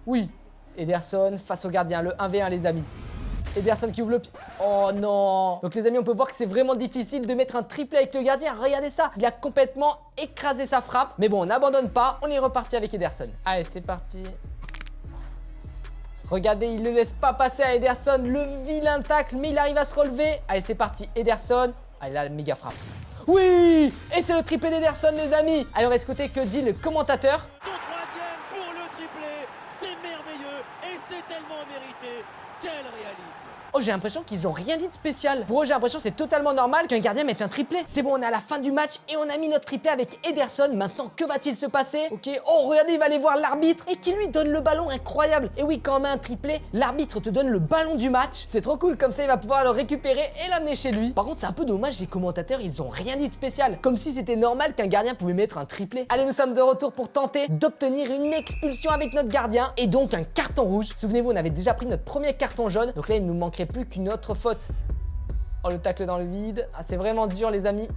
Oui, Ederson face au gardien, le 1v1 les amis. Ederson qui ouvre le pied. Oh non! Donc les amis, on peut voir que c'est vraiment difficile de mettre un triplé avec le gardien. Regardez ça, il a complètement écrasé sa frappe. Mais bon, on n'abandonne pas, on est reparti avec Ederson. Allez, c'est parti. Regardez, il ne laisse pas passer à Ederson, le vilain tacle, mais il arrive à se relever. Allez, c'est parti, Ederson. Allez, là, méga frappe. Oui! Et c'est le triplé d'Ederson, les amis. Allez, on va écouter que dit le commentateur. Son troisième pour le triplé, c'est merveilleux et c'est tellement mérité. Quel réalisme! Oh, j'ai l'impression qu'ils ont rien dit de spécial. Pour eux, j'ai l'impression que c'est totalement normal qu'un gardien mette un triplé. C'est bon, on est à la fin du match et on a mis notre triplé avec Ederson. Maintenant, que va-t-il se passer? Ok, oh, regardez, il va aller voir l'arbitre et qui lui donne le ballon, incroyable. Et oui, quand on met un triplé, l'arbitre te donne le ballon du match. C'est trop cool, comme ça, il va pouvoir le récupérer et l'amener chez lui. Par contre, c'est un peu dommage, les commentateurs, ils ont rien dit de spécial. Comme si c'était normal qu'un gardien pouvait mettre un triplé. Allez, nous sommes de retour pour tenter d'obtenir une expulsion avec notre gardien et donc un carton rouge. Souvenez-vous, on avait déjà pris notre premier carton jaune. Donc là, il ne nous manquerait plus qu'une autre faute. Oh, le tacle dans le vide. Ah, c'est vraiment dur, les amis.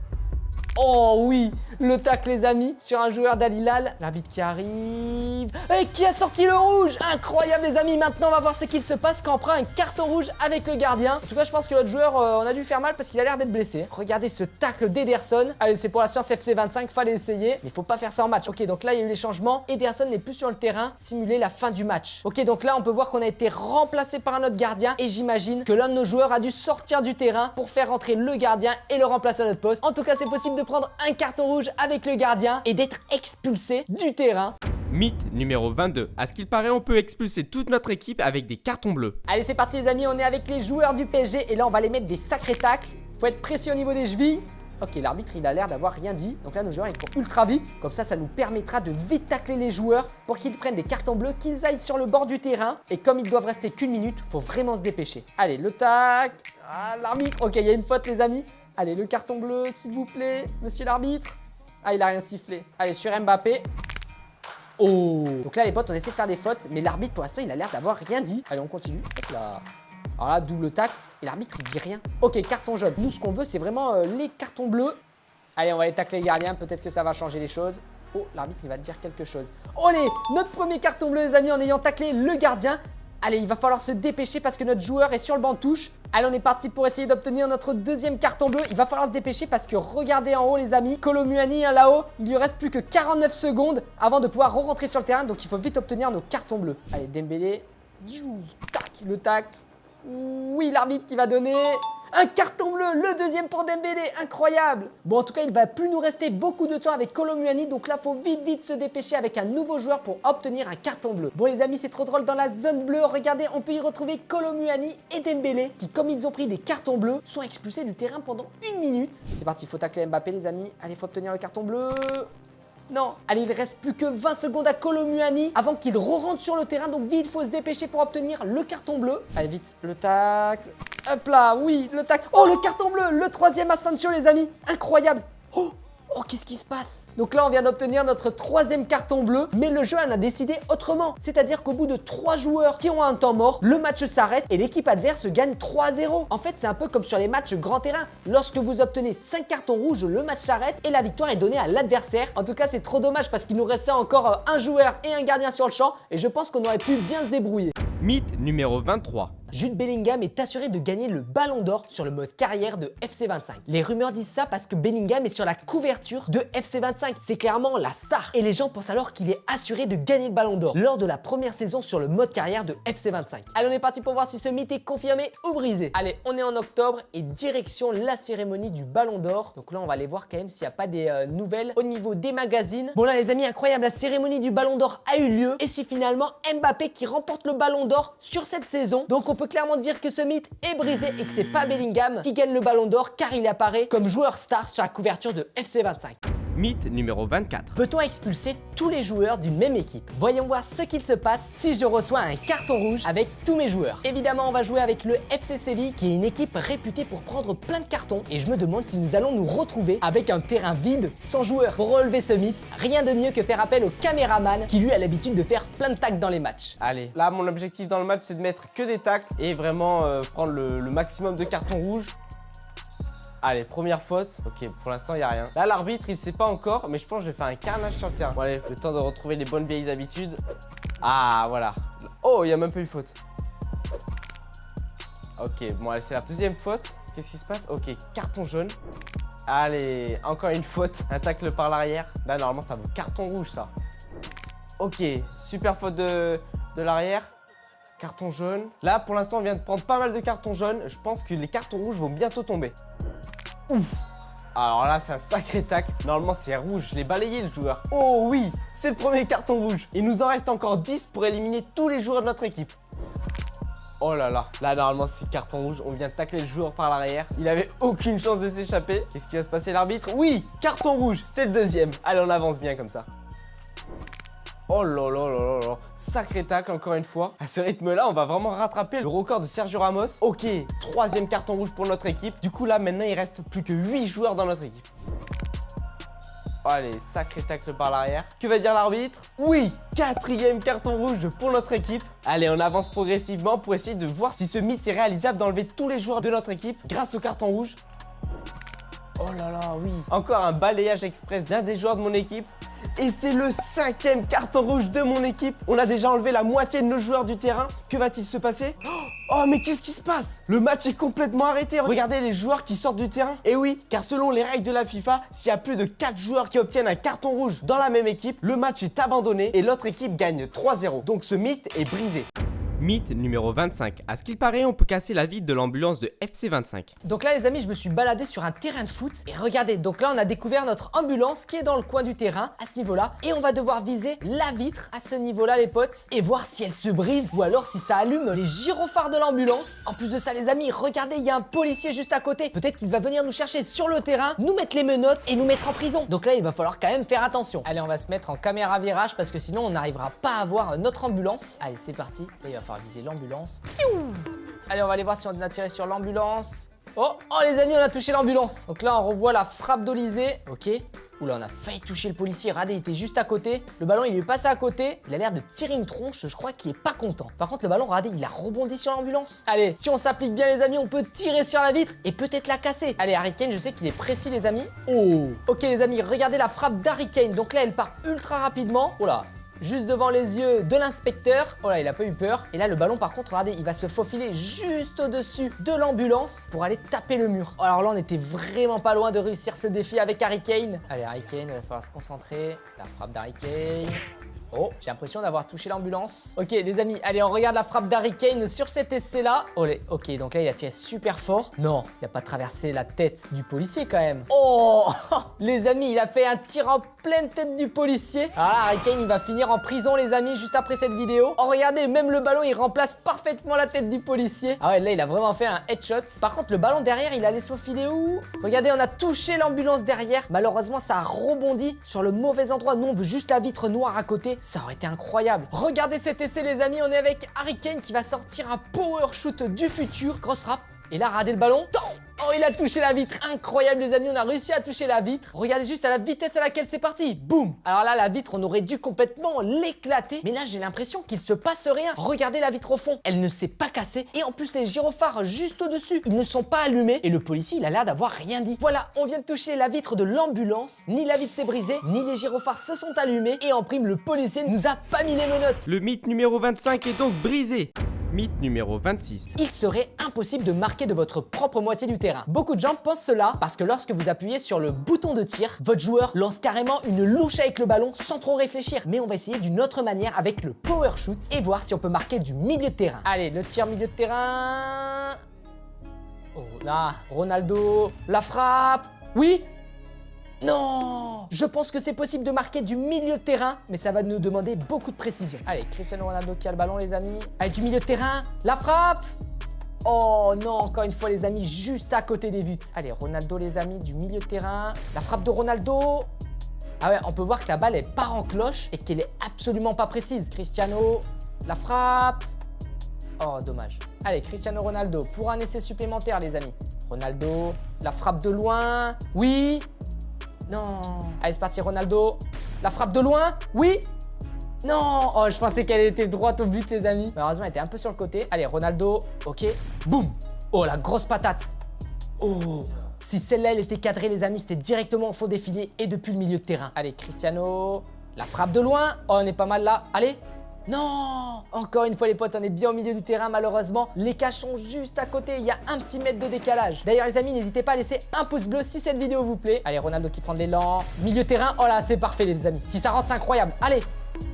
Oh oui, le tacle les amis sur un joueur d'Al Hilal. L'arbitre qui arrive et qui a sorti le rouge. Incroyable les amis, maintenant on va voir ce qu'il se passe quand on prend un carton rouge avec le gardien. En tout cas je pense que l'autre joueur on a dû faire mal parce qu'il a l'air d'être blessé. Regardez ce tacle d'Ederson. Allez, c'est pour la science FC25, fallait essayer. Mais il faut pas faire ça en match. Ok, donc là il y a eu les changements. Ederson n'est plus sur le terrain, simuler la fin du match. Ok, donc là on peut voir qu'on a été remplacé par un autre gardien. Et j'imagine que l'un de nos joueurs a dû sortir du terrain pour faire rentrer le gardien et le remplacer à notre poste. En tout cas c'est possible de prendre un carton rouge avec le gardien et d'être expulsé du terrain. Mythe numéro 22. À ce qu'il paraît, on peut expulser toute notre équipe avec des cartons bleus. Allez, c'est parti les amis, on est avec les joueurs du PSG et là on va les mettre des sacrés tacles. Faut être précis au niveau des chevilles. Ok, l'arbitre il a l'air d'avoir rien dit. Donc là nos joueurs ils courent ultra vite. Comme ça nous permettra de vite tacler les joueurs pour qu'ils prennent des cartons bleus, qu'ils aillent sur le bord du terrain. Et comme ils doivent rester qu'une minute, faut vraiment se dépêcher. Allez, le tac. Ah, l'arbitre. Ok, il y a une faute les amis. Allez, le carton bleu, s'il vous plaît, monsieur l'arbitre. Ah, il a rien sifflé. Allez, sur Mbappé. Oh. Donc là, les potes, on essaie de faire des fautes, mais l'arbitre, pour l'instant, il a l'air d'avoir rien dit. Allez, on continue. Hop là. Alors là, double tac. Et l'arbitre, il dit rien. Ok, carton jaune. Nous, ce qu'on veut, c'est vraiment les cartons bleus. Allez, on va aller tacler les gardiens. Peut-être que ça va changer les choses. Oh, l'arbitre, il va dire quelque chose. Allez, notre premier carton bleu, les amis, en ayant taclé le gardien. Allez, il va falloir se dépêcher parce que notre joueur est sur le banc de touche. Allez, on est parti pour essayer d'obtenir notre deuxième carton bleu. Il va falloir se dépêcher parce que regardez en haut, les amis. Kolo Muani, hein, là-haut, il lui reste plus que 49 secondes avant de pouvoir re-rentrer sur le terrain. Donc, il faut vite obtenir nos cartons bleus. Allez, Dembélé. Tac, le tac. Oui, l'arbitre qui va donner un carton bleu, le deuxième pour Dembélé, incroyable. Bon, en tout cas, il va plus nous rester beaucoup de temps avec Kolo Muani, donc là, faut vite se dépêcher avec un nouveau joueur pour obtenir un carton bleu. Bon, les amis, c'est trop drôle, dans la zone bleue, regardez, on peut y retrouver Kolo Muani et Dembélé, qui, comme ils ont pris des cartons bleus, sont expulsés du terrain pendant 1 minute. C'est parti, faut tacler Mbappé, les amis. Allez, faut obtenir le carton bleu. Non, allez, il reste plus que 20 secondes à Kolo Muani avant qu'il re-rentre sur le terrain. Donc vite, il faut se dépêcher pour obtenir le carton bleu. Allez, vite, le tacle. Hop là, oui, le tacle. Oh, le carton bleu, le troisième à Sancho, les amis. Incroyable. Oh, qu'est-ce qui se passe? Donc là, on vient d'obtenir notre troisième carton bleu, mais le jeu en a décidé autrement. C'est-à-dire qu'au bout de 3 joueurs qui ont un temps mort, le match s'arrête et l'équipe adverse gagne 3-0. En fait, c'est un peu comme sur les matchs grand terrain. Lorsque vous obtenez 5 cartons rouges, le match s'arrête et la victoire est donnée à l'adversaire. En tout cas, c'est trop dommage parce qu'il nous restait encore un joueur et un gardien sur le champ et je pense qu'on aurait pu bien se débrouiller. Mythe numéro 23. Jude Bellingham est assuré de gagner le Ballon d'Or sur le mode carrière de FC25. Les rumeurs disent ça parce que Bellingham est sur la couverture de FC25. C'est clairement la star. Et les gens pensent alors qu'il est assuré de gagner le Ballon d'Or lors de la première saison sur le mode carrière de FC25. Allez, on est parti pour voir si ce mythe est confirmé ou brisé. Allez, on est en octobre et direction la cérémonie du Ballon d'Or. Donc là, on va aller voir quand même s'il n'y a pas des nouvelles au niveau des magazines. Bon là, les amis, incroyable, la cérémonie du Ballon d'Or a eu lieu. Et c'est finalement Mbappé qui remporte le Ballon d'Or sur cette saison. Donc on peut clairement dire que ce mythe est brisé et que c'est pas Bellingham qui gagne le Ballon d'Or car il apparaît comme joueur star sur la couverture de FC25. Mythe numéro 24. Peut-on expulser tous les joueurs d'une même équipe? Voyons voir ce qu'il se passe si je reçois un carton rouge avec tous mes joueurs. Évidemment, on va jouer avec le FC Séville qui est une équipe réputée pour prendre plein de cartons et je me demande si nous allons nous retrouver avec un terrain vide sans joueurs. Pour relever ce mythe, rien de mieux que faire appel au caméraman qui lui a l'habitude de faire plein de tacles dans les matchs. Allez, là, mon objectif dans le match, c'est de mettre que des tacles et vraiment prendre le maximum de cartons rouges. Allez, première faute. Ok, pour l'instant, il n'y a rien. Là, l'arbitre, il sait pas encore, mais je pense que je vais faire un carnage sur le terrain. Bon, allez, le temps de retrouver les bonnes vieilles habitudes. Ah, voilà. Oh, il y a même pas eu faute. Ok, bon, allez, c'est la deuxième faute. Qu'est-ce qui se passe? Ok, carton jaune. Allez, encore une faute. Un tacle par l'arrière. Là, normalement, ça vaut carton rouge, ça. Ok, super faute de l'arrière. Carton jaune. Là, pour l'instant, on vient de prendre pas mal de cartons jaunes. Je pense que les cartons rouges vont bientôt tomber. Ouf. Alors là, c'est un sacré tacle. Normalement, c'est rouge. Je l'ai balayé, le joueur. Oh oui, c'est le premier carton rouge. Il nous en reste encore 10 pour éliminer tous les joueurs de notre équipe. Oh là là. Là, normalement, c'est carton rouge. On vient de tacler le joueur par l'arrière. Il avait aucune chance de s'échapper. Qu'est-ce qui va se passer, l'arbitre? Oui, carton rouge. C'est le deuxième. Allez, on avance bien comme ça. Oh là là là là là, sacré tacle encore une fois. À ce rythme-là, on va vraiment rattraper le record de Sergio Ramos. Ok, troisième carton rouge pour notre équipe. Du coup, là, maintenant, il reste plus que 8 joueurs dans notre équipe. Allez, sacré tacle par l'arrière. Que va dire l'arbitre? Oui, quatrième carton rouge pour notre équipe. Allez, on avance progressivement pour essayer de voir si ce mythe est réalisable d'enlever tous les joueurs de notre équipe grâce au carton rouge. Oh là là, oui. Encore un balayage express d'un des joueurs de mon équipe. Et c'est le 5e carton rouge de mon équipe. On a déjà enlevé la moitié de nos joueurs du terrain. Que va-t-il se passer? Oh, mais qu'est-ce qui se passe? Le match est complètement arrêté. Regardez les joueurs qui sortent du terrain. Et oui, car selon les règles de la FIFA, s'il y a plus de 4 joueurs qui obtiennent un carton rouge dans la même équipe, le match est abandonné et l'autre équipe gagne 3-0. Donc ce mythe est brisé. Mythe numéro 25. À ce qu'il paraît, on peut casser la vitre de l'ambulance de FC25. Donc là, les amis, je me suis baladé sur un terrain de foot et regardez, donc là on a découvert notre ambulance qui est dans le coin du terrain à ce niveau-là et on va devoir viser la vitre à ce niveau-là, les potes, et voir si elle se brise ou alors si ça allume les gyrophares de l'ambulance. En plus de ça, les amis, regardez, il y a un policier juste à côté. Peut-être qu'il va venir nous chercher sur le terrain, nous mettre les menottes et nous mettre en prison. Donc là, il va falloir quand même faire attention. Allez, on va se mettre en caméra virage parce que sinon on n'arrivera pas à voir notre ambulance. Allez, c'est parti. Là, il va falloir viser l'ambulance. Allez, on va aller voir si on a tiré sur l'ambulance. Oh, les amis, on a touché l'ambulance. Donc là, on revoit la frappe d'Olysée. Ok. Oula, on a failli toucher le policier. Regardez, il était juste à côté. Le ballon, il lui est passé à côté. Il a l'air de tirer une tronche. Je crois qu'il est pas content. Par contre, le ballon, regardez, il a rebondi sur l'ambulance. Allez, si on s'applique bien, les amis, on peut tirer sur la vitre et peut-être la casser. Allez, Harry Kane, je sais qu'il est précis, les amis. Oh. Ok, les amis, regardez la frappe d'Harry Kane. Donc là, elle part ultra rapidement. Oh là. Juste devant les yeux de l'inspecteur. Oh là, il a pas eu peur. Et là, le ballon, par contre, regardez, il va se faufiler juste au-dessus de l'ambulance pour aller taper le mur. Alors là, on était vraiment pas loin de réussir ce défi avec Harry Kane. Allez, Harry Kane, il va falloir se concentrer. La frappe d'Harry Kane. Oh, j'ai l'impression d'avoir touché l'ambulance. Ok, les amis, allez, on regarde la frappe d'Harry Kane sur cet essai-là. Oh, ok, donc là, il a tiré super fort. Non, il n'a pas traversé la tête du policier quand même. Oh, les amis, il a fait un tir en pleine tête du policier. Ah, Harry Kane, il va finir en prison, les amis, juste après cette vidéo. Oh, regardez, même le ballon, il remplace parfaitement la tête du policier. Ah ouais, là, il a vraiment fait un headshot. Par contre, le ballon derrière, il allait s'enfiler où? Regardez, on a touché l'ambulance derrière. Malheureusement, ça a rebondi sur le mauvais endroit. Nous, on veut juste la vitre noire à côté. Ça aurait été incroyable. Regardez cet essai, les amis. On est avec Harry Kane qui va sortir un power shoot du futur. Grosse frappe. Et là, regardez le ballon. Oh, il a touché la vitre. Incroyable, les amis. On a réussi à toucher la vitre. Regardez juste à la vitesse à laquelle c'est parti. Boum. Alors là, la vitre, on aurait dû complètement l'éclater. Mais là, j'ai l'impression qu'il se passe rien. Regardez la vitre au fond. Elle ne s'est pas cassée. Et en plus, les gyrophares juste au-dessus, ils ne sont pas allumés. Et le policier, il a l'air d'avoir rien dit. Voilà, on vient de toucher la vitre de l'ambulance. Ni la vitre s'est brisée, ni les gyrophares se sont allumés. Et en prime, le policier nous a pas mis les menottes. Le mythe numéro 25 est donc brisé. Mythe numéro 26. Il serait impossible de marquer de votre propre moitié du terrain. Beaucoup de gens pensent cela parce que lorsque vous appuyez sur le bouton de tir, votre joueur lance carrément une louche avec le ballon sans trop réfléchir. Mais on va essayer d'une autre manière avec le power shoot et voir si on peut marquer du milieu de terrain. Allez, le tir milieu de terrain. Oh là, Ronaldo, la frappe. Oui. Non! Je pense que c'est possible de marquer du milieu de terrain, mais ça va nous demander beaucoup de précision. Allez, Cristiano Ronaldo qui a le ballon, les amis. Allez, du milieu de terrain, la frappe! Oh non, encore une fois, les amis, juste à côté des buts. Allez, Ronaldo, les amis, du milieu de terrain. La frappe de Ronaldo. Ah ouais, on peut voir que la balle, elle part en cloche et qu'elle est absolument pas précise. Cristiano, la frappe. Oh, dommage. Allez, Cristiano Ronaldo pour un essai supplémentaire, les amis. Ronaldo, la frappe de loin. Oui! Non. Allez, c'est parti, Ronaldo. La frappe de loin. Oui. Non. Oh, je pensais qu'elle était droite au but, les amis. Malheureusement, elle était un peu sur le côté. Allez, Ronaldo. Ok. Boum. Oh, la grosse patate. Oh. Si celle-là, elle était cadrée, les amis, c'était directement au fond des filets et depuis le milieu de terrain. Allez, Cristiano. La frappe de loin. Oh, on est pas mal là. Allez. Non. Encore une fois, les potes, on est bien au milieu du terrain, malheureusement. Les cages sont juste à côté, il y a un petit mètre de décalage. D'ailleurs, les amis, n'hésitez pas à laisser un pouce bleu si cette vidéo vous plaît. Allez, Ronaldo qui prend de l'élan. Milieu terrain, oh là, c'est parfait, les amis. Si ça rentre, c'est incroyable. Allez,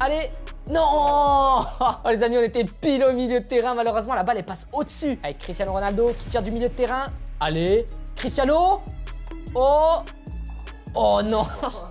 allez. Non. Oh, les amis, on était pile au milieu de terrain. Malheureusement, la balle, elle passe au-dessus. Avec Cristiano Ronaldo qui tire du milieu de terrain. Allez, Cristiano. Oh. Oh non.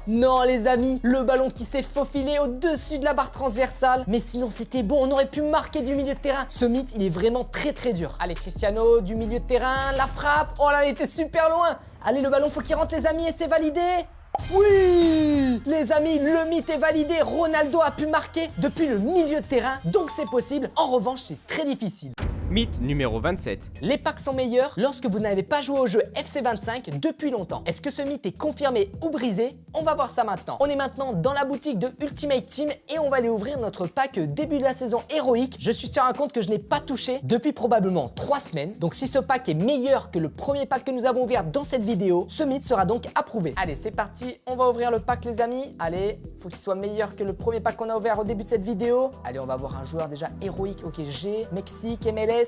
Non, les amis, le ballon qui s'est faufilé au-dessus de la barre transversale. Mais sinon, c'était bon, on aurait pu marquer du milieu de terrain. Ce mythe, il est vraiment très très dur. Allez, Cristiano, du milieu de terrain, la frappe. Oh là, il était super loin. Allez, le ballon, faut qu'il rentre, les amis, et c'est validé. Oui! Les amis, le mythe est validé. Ronaldo a pu marquer depuis le milieu de terrain, donc c'est possible. En revanche, c'est très difficile. Mythe numéro 27. Les packs sont meilleurs lorsque vous n'avez pas joué au jeu FC25 depuis longtemps. Est-ce que ce mythe est confirmé ou brisé? On va voir ça maintenant. On est maintenant dans la boutique de Ultimate Team et on va aller ouvrir notre pack début de la saison héroïque. Je suis sur un compte que je n'ai pas touché depuis probablement 3 semaines. Donc si ce pack est meilleur que le premier pack que nous avons ouvert dans cette vidéo, ce mythe sera donc approuvé. Allez, c'est parti. On va ouvrir le pack, les amis. Allez, faut qu'il soit meilleur que le premier pack qu'on a ouvert au début de cette vidéo. Allez, on va voir un joueur déjà héroïque. Ok, G, Mexique, MLS.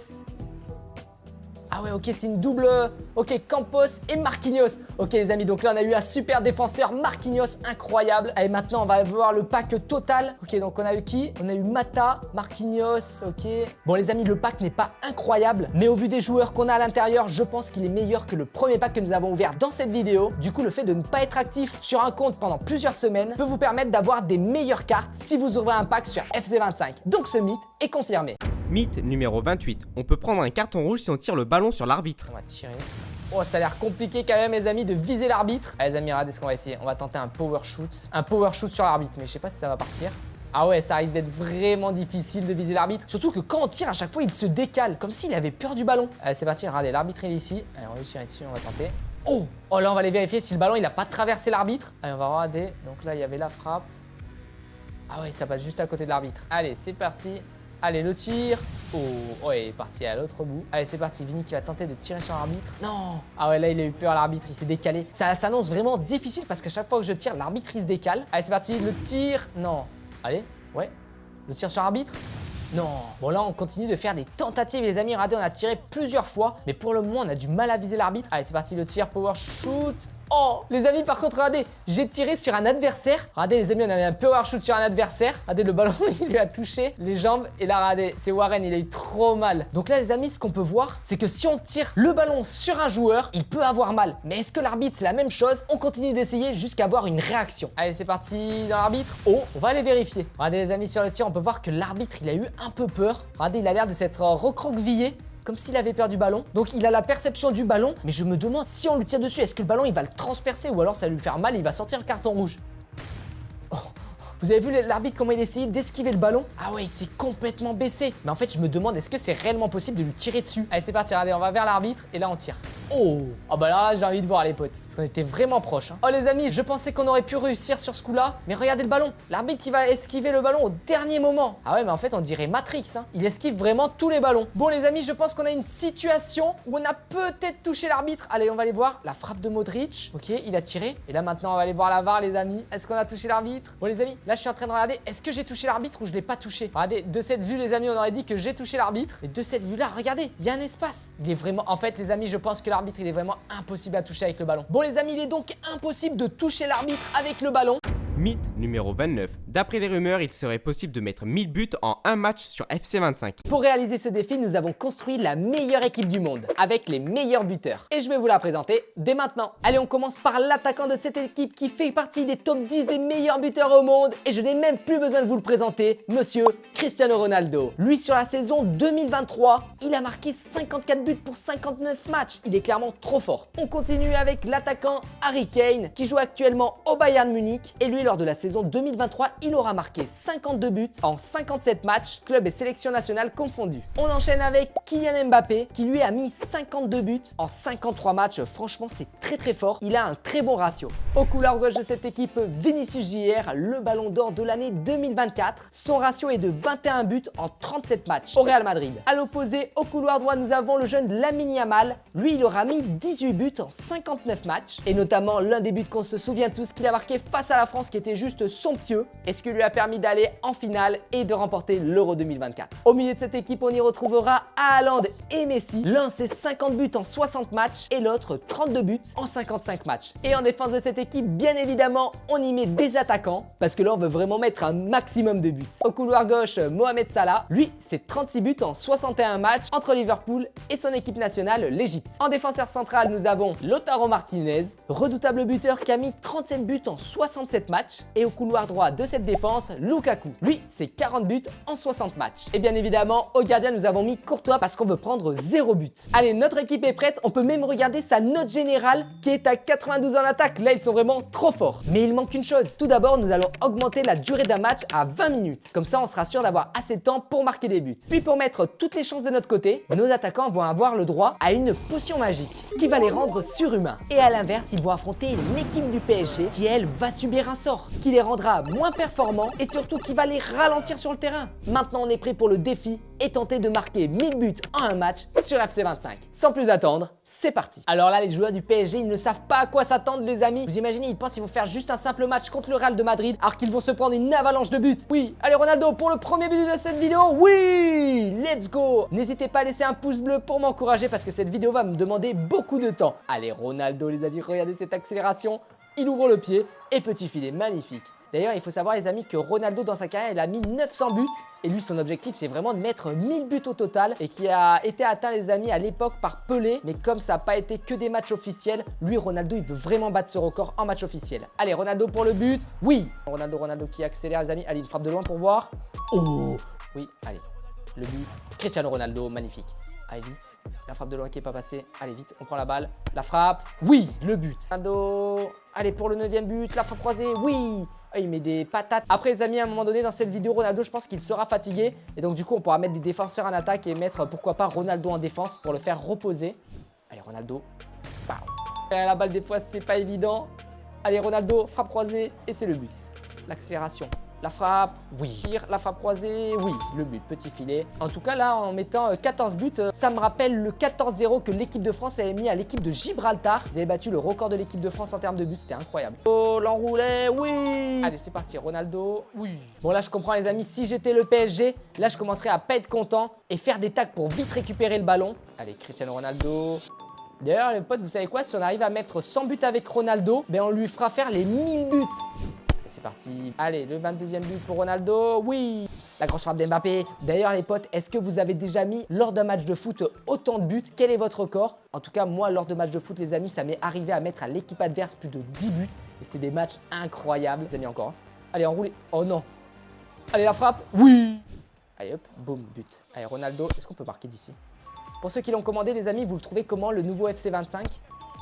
Ah ouais, ok, c'est une double. Ok, Campos et Marquinhos. Ok, les amis, donc là, on a eu un super défenseur, Marquinhos, incroyable. Allez, maintenant, on va voir le pack total. Ok, donc on a eu qui? On a eu Mata, Marquinhos, ok. Bon, les amis, le pack n'est pas incroyable, mais au vu des joueurs qu'on a à l'intérieur, je pense qu'il est meilleur que le premier pack que nous avons ouvert dans cette vidéo. Du coup, le fait de ne pas être actif sur un compte pendant plusieurs semaines peut vous permettre d'avoir des meilleures cartes si vous ouvrez un pack sur FC25. Donc, ce mythe est confirmé. Mythe numéro 28. On peut prendre un carton rouge si on tire le ballon sur l'arbitre. On va tirer. Oh, ça a l'air compliqué quand même, les amis, de viser l'arbitre. Allez, les amis, regardez ce qu'on va essayer. On va tenter un power shoot. Un power shoot sur l'arbitre, mais je sais pas si ça va partir. Ah ouais, ça risque d'être vraiment difficile de viser l'arbitre. Surtout que quand on tire, à chaque fois, il se décale, comme s'il avait peur du ballon. Allez, c'est parti, regardez, l'arbitre est ici. Allez, on va tirer dessus, on va tenter. Oh, oh là on va aller vérifier si le ballon il a pas traversé l'arbitre. Allez on va regarder. Donc là il y avait la frappe. Ah ouais ça passe juste à côté de l'arbitre. Allez c'est parti. Allez le tir. Oh, ouais il est parti à l'autre bout. Allez c'est parti, Vini qui va tenter de tirer sur l'arbitre. Non. Ah ouais là il a eu peur l'arbitre, il s'est décalé. Ça s'annonce vraiment difficile parce qu'à chaque fois que je tire, l'arbitre il se décale. Allez c'est parti, le tir. Non. Allez, ouais. Le tir sur l'arbitre. Non. Bon là on continue de faire des tentatives les amis. Regardez on a tiré plusieurs fois. Mais pour le moment on a du mal à viser l'arbitre. Allez c'est parti le tir, power shoot. Oh les amis par contre regardez, j'ai tiré sur un adversaire. Regardez les amis on avait un power shoot sur un adversaire. Regardez le ballon il lui a touché les jambes. Et là regardez c'est Warren il a eu trop mal. Donc là les amis ce qu'on peut voir c'est que si on tire le ballon sur un joueur il peut avoir mal. Mais est-ce que l'arbitre c'est la même chose? On continue d'essayer jusqu'à avoir une réaction. Allez c'est parti dans l'arbitre. Oh on va aller vérifier. Regardez les amis sur le tir on peut voir que l'arbitre il a eu un peu peur. Regardez il a l'air de s'être recroquevillé. Comme s'il avait perdu du ballon. Donc il a la perception du ballon. Mais je me demande si on lui tire dessus, est-ce que le ballon il va le transpercer ou alors ça va lui faire mal et il va sortir le carton rouge. Oh. Vous avez vu l'arbitre comment il essayait d'esquiver le ballon? Ah ouais il s'est complètement baissé. Mais en fait je me demande est-ce que c'est réellement possible de lui tirer dessus? Allez c'est parti, regardez on va vers l'arbitre et là on tire. Oh, oh bah là j'ai envie de voir les potes. Parce qu'on était vraiment proches hein. Oh les amis je pensais qu'on aurait pu réussir sur ce coup là. Mais regardez le ballon. L'arbitre il va esquiver le ballon au dernier moment. Ah ouais mais en fait on dirait Matrix hein. Il esquive vraiment tous les ballons. Bon les amis je pense qu'on a une situation où on a peut-être touché l'arbitre. Allez on va aller voir la frappe de Modric. Ok il a tiré. Et là maintenant on va aller voir la VAR les amis. Est-ce qu'on a touché l'arbitre? Bon les amis là je suis en train de regarder. Est-ce que j'ai touché l'arbitre ou je l'ai pas touché? Regardez de cette vue les amis on aurait dit que j'ai touché l'arbitre. Et de cette vue là regardez il y a un espace. Il est vraiment en fait les amis je pense que l'arbitre il est vraiment impossible à toucher avec le ballon. Bon les amis il est donc impossible de toucher l'arbitre avec le ballon. Mythe numéro 29. D'après les rumeurs, il serait possible de mettre 1000 buts en un match sur FC25. Pour réaliser ce défi, nous avons construit la meilleure équipe du monde, avec les meilleurs buteurs. Et je vais vous la présenter dès maintenant. Allez, on commence par l'attaquant de cette équipe qui fait partie des top 10 des meilleurs buteurs au monde. Et je n'ai même plus besoin de vous le présenter, monsieur Cristiano Ronaldo. Lui, sur la saison 2023, il a marqué 54 buts pour 59 matchs. Il est clairement trop fort. On continue avec l'attaquant Harry Kane, qui joue actuellement au Bayern Munich. Et lui, lors de la saison 2023, il aura marqué 52 buts en 57 matchs, club et sélection nationale confondus. On enchaîne avec Kylian Mbappé, qui lui a mis 52 buts en 53 matchs. Franchement, c'est très fort. Il a un très bon ratio. Au couloir gauche de cette équipe, Vinicius Jr, le ballon d'or de l'année 2024. Son ratio est de 21 buts en 37 matchs au Real Madrid. À l'opposé, au couloir droit, nous avons le jeune Lamine Yamal. Lui, il aura mis 18 buts en 59 matchs. Et notamment l'un des buts qu'on se souvient tous qu'il a marqué face à la France qui était juste somptueux et ce qui lui a permis d'aller en finale et de remporter l'Euro 2024. Au milieu de cette équipe, on y retrouvera Haaland et Messi. L'un c'est 50 buts en 60 matchs et l'autre 32 buts en 55 matchs. Et en défense de cette équipe, bien évidemment, on y met des attaquants parce que là on veut vraiment mettre un maximum de buts. Au couloir gauche, Mohamed Salah, lui c'est 36 buts en 61 matchs entre Liverpool et son équipe nationale, l'Égypte. En défenseur central, nous avons Lautaro Martinez, redoutable buteur qui a mis 37 buts en 67 matchs. Et au couloir droit de cette défense, Lukaku. Lui, c'est 40 buts en 60 matchs. Et bien évidemment, au gardien, nous avons mis Courtois parce qu'on veut prendre 0 but. Allez, notre équipe est prête. On peut même regarder sa note générale qui est à 92 en attaque. Là, ils sont vraiment trop forts. Mais il manque une chose. Tout d'abord, nous allons augmenter la durée d'un match à 20 minutes. Comme ça, on sera sûr d'avoir assez de temps pour marquer des buts. Puis pour mettre toutes les chances de notre côté, nos attaquants vont avoir le droit à une potion magique, ce qui va les rendre surhumains. Et à l'inverse, ils vont affronter l'équipe du PSG qui, elle, va subir un sort, ce qui les rendra moins performants et surtout qui va les ralentir sur le terrain. Maintenant, on est prêt pour le défi et tenter de marquer 1000 buts en un match sur FC25. Sans plus attendre, c'est parti. Alors là, les joueurs du PSG, ils ne savent pas à quoi s'attendre les amis. Vous imaginez, ils pensent qu'ils vont faire juste un simple match contre le Real de Madrid alors qu'ils vont se prendre une avalanche de buts. Oui, allez Ronaldo pour le premier but de cette vidéo. Oui, let's go. N'hésitez pas à laisser un pouce bleu pour m'encourager parce que cette vidéo va me demander beaucoup de temps. Allez Ronaldo les amis, regardez cette accélération. Il ouvre le pied et petit filet magnifique. D'ailleurs, il faut savoir les amis que Ronaldo dans sa carrière, il a mis 900 buts et lui son objectif c'est vraiment de mettre 1000 buts au total et qui a été atteint les amis à l'époque par Pelé, mais comme ça n'a pas été que des matchs officiels, lui Ronaldo il veut vraiment battre ce record en match officiel. Allez Ronaldo pour le but, oui. Ronaldo qui accélère les amis, allez une frappe de loin pour voir. Oh, oui, allez, le but, Cristiano Ronaldo, magnifique. Allez vite, la frappe de loin qui n'est pas passée. Allez vite, on prend la balle, la frappe. Oui, le but. Ronaldo, allez pour le 9e but, la frappe croisée. Oui, il met des patates. Après les amis, à un moment donné dans cette vidéo, Ronaldo, je pense qu'il sera fatigué. Et donc du coup, on pourra mettre des défenseurs en attaque et mettre pourquoi pas Ronaldo en défense pour le faire reposer. Allez Ronaldo. Wow. La balle, des fois, c'est pas évident. Allez, Ronaldo, frappe croisée, et c'est le but. L'accélération. La frappe, oui. La frappe croisée, oui. Le but, petit filet. En tout cas, là, en mettant 14 buts, ça me rappelle le 14-0 que l'équipe de France avait mis à l'équipe de Gibraltar. Ils avaient battu le record de l'équipe de France en termes de buts, c'était incroyable. Oh, l'enroulé, oui. Allez, c'est parti, Ronaldo, oui. Bon, là, je comprends, les amis, si j'étais le PSG, là, je commencerais à pas être content et faire des tacles pour vite récupérer le ballon. Allez, Cristiano Ronaldo. D'ailleurs, les potes, vous savez quoi? Si on arrive à mettre 100 buts avec Ronaldo, ben on lui fera faire les 1000 buts. C'est parti. Allez, le 22e but pour Ronaldo. Oui. La grosse frappe d'Mbappé. D'ailleurs, les potes, est-ce que vous avez déjà mis, lors d'un match de foot, autant de buts? Quel est votre record? En tout cas, moi, lors de matchs de foot, les amis, ça m'est arrivé à mettre à l'équipe adverse plus de 10 buts. Et c'est des matchs incroyables. Les amis, encore. Allez, enroulé. Oh non. Allez, la frappe. Oui. Allez, hop. Boum, but. Allez, Ronaldo. Est-ce qu'on peut marquer d'ici? Pour ceux qui l'ont commandé, les amis, vous le trouvez comment, le nouveau FC 25?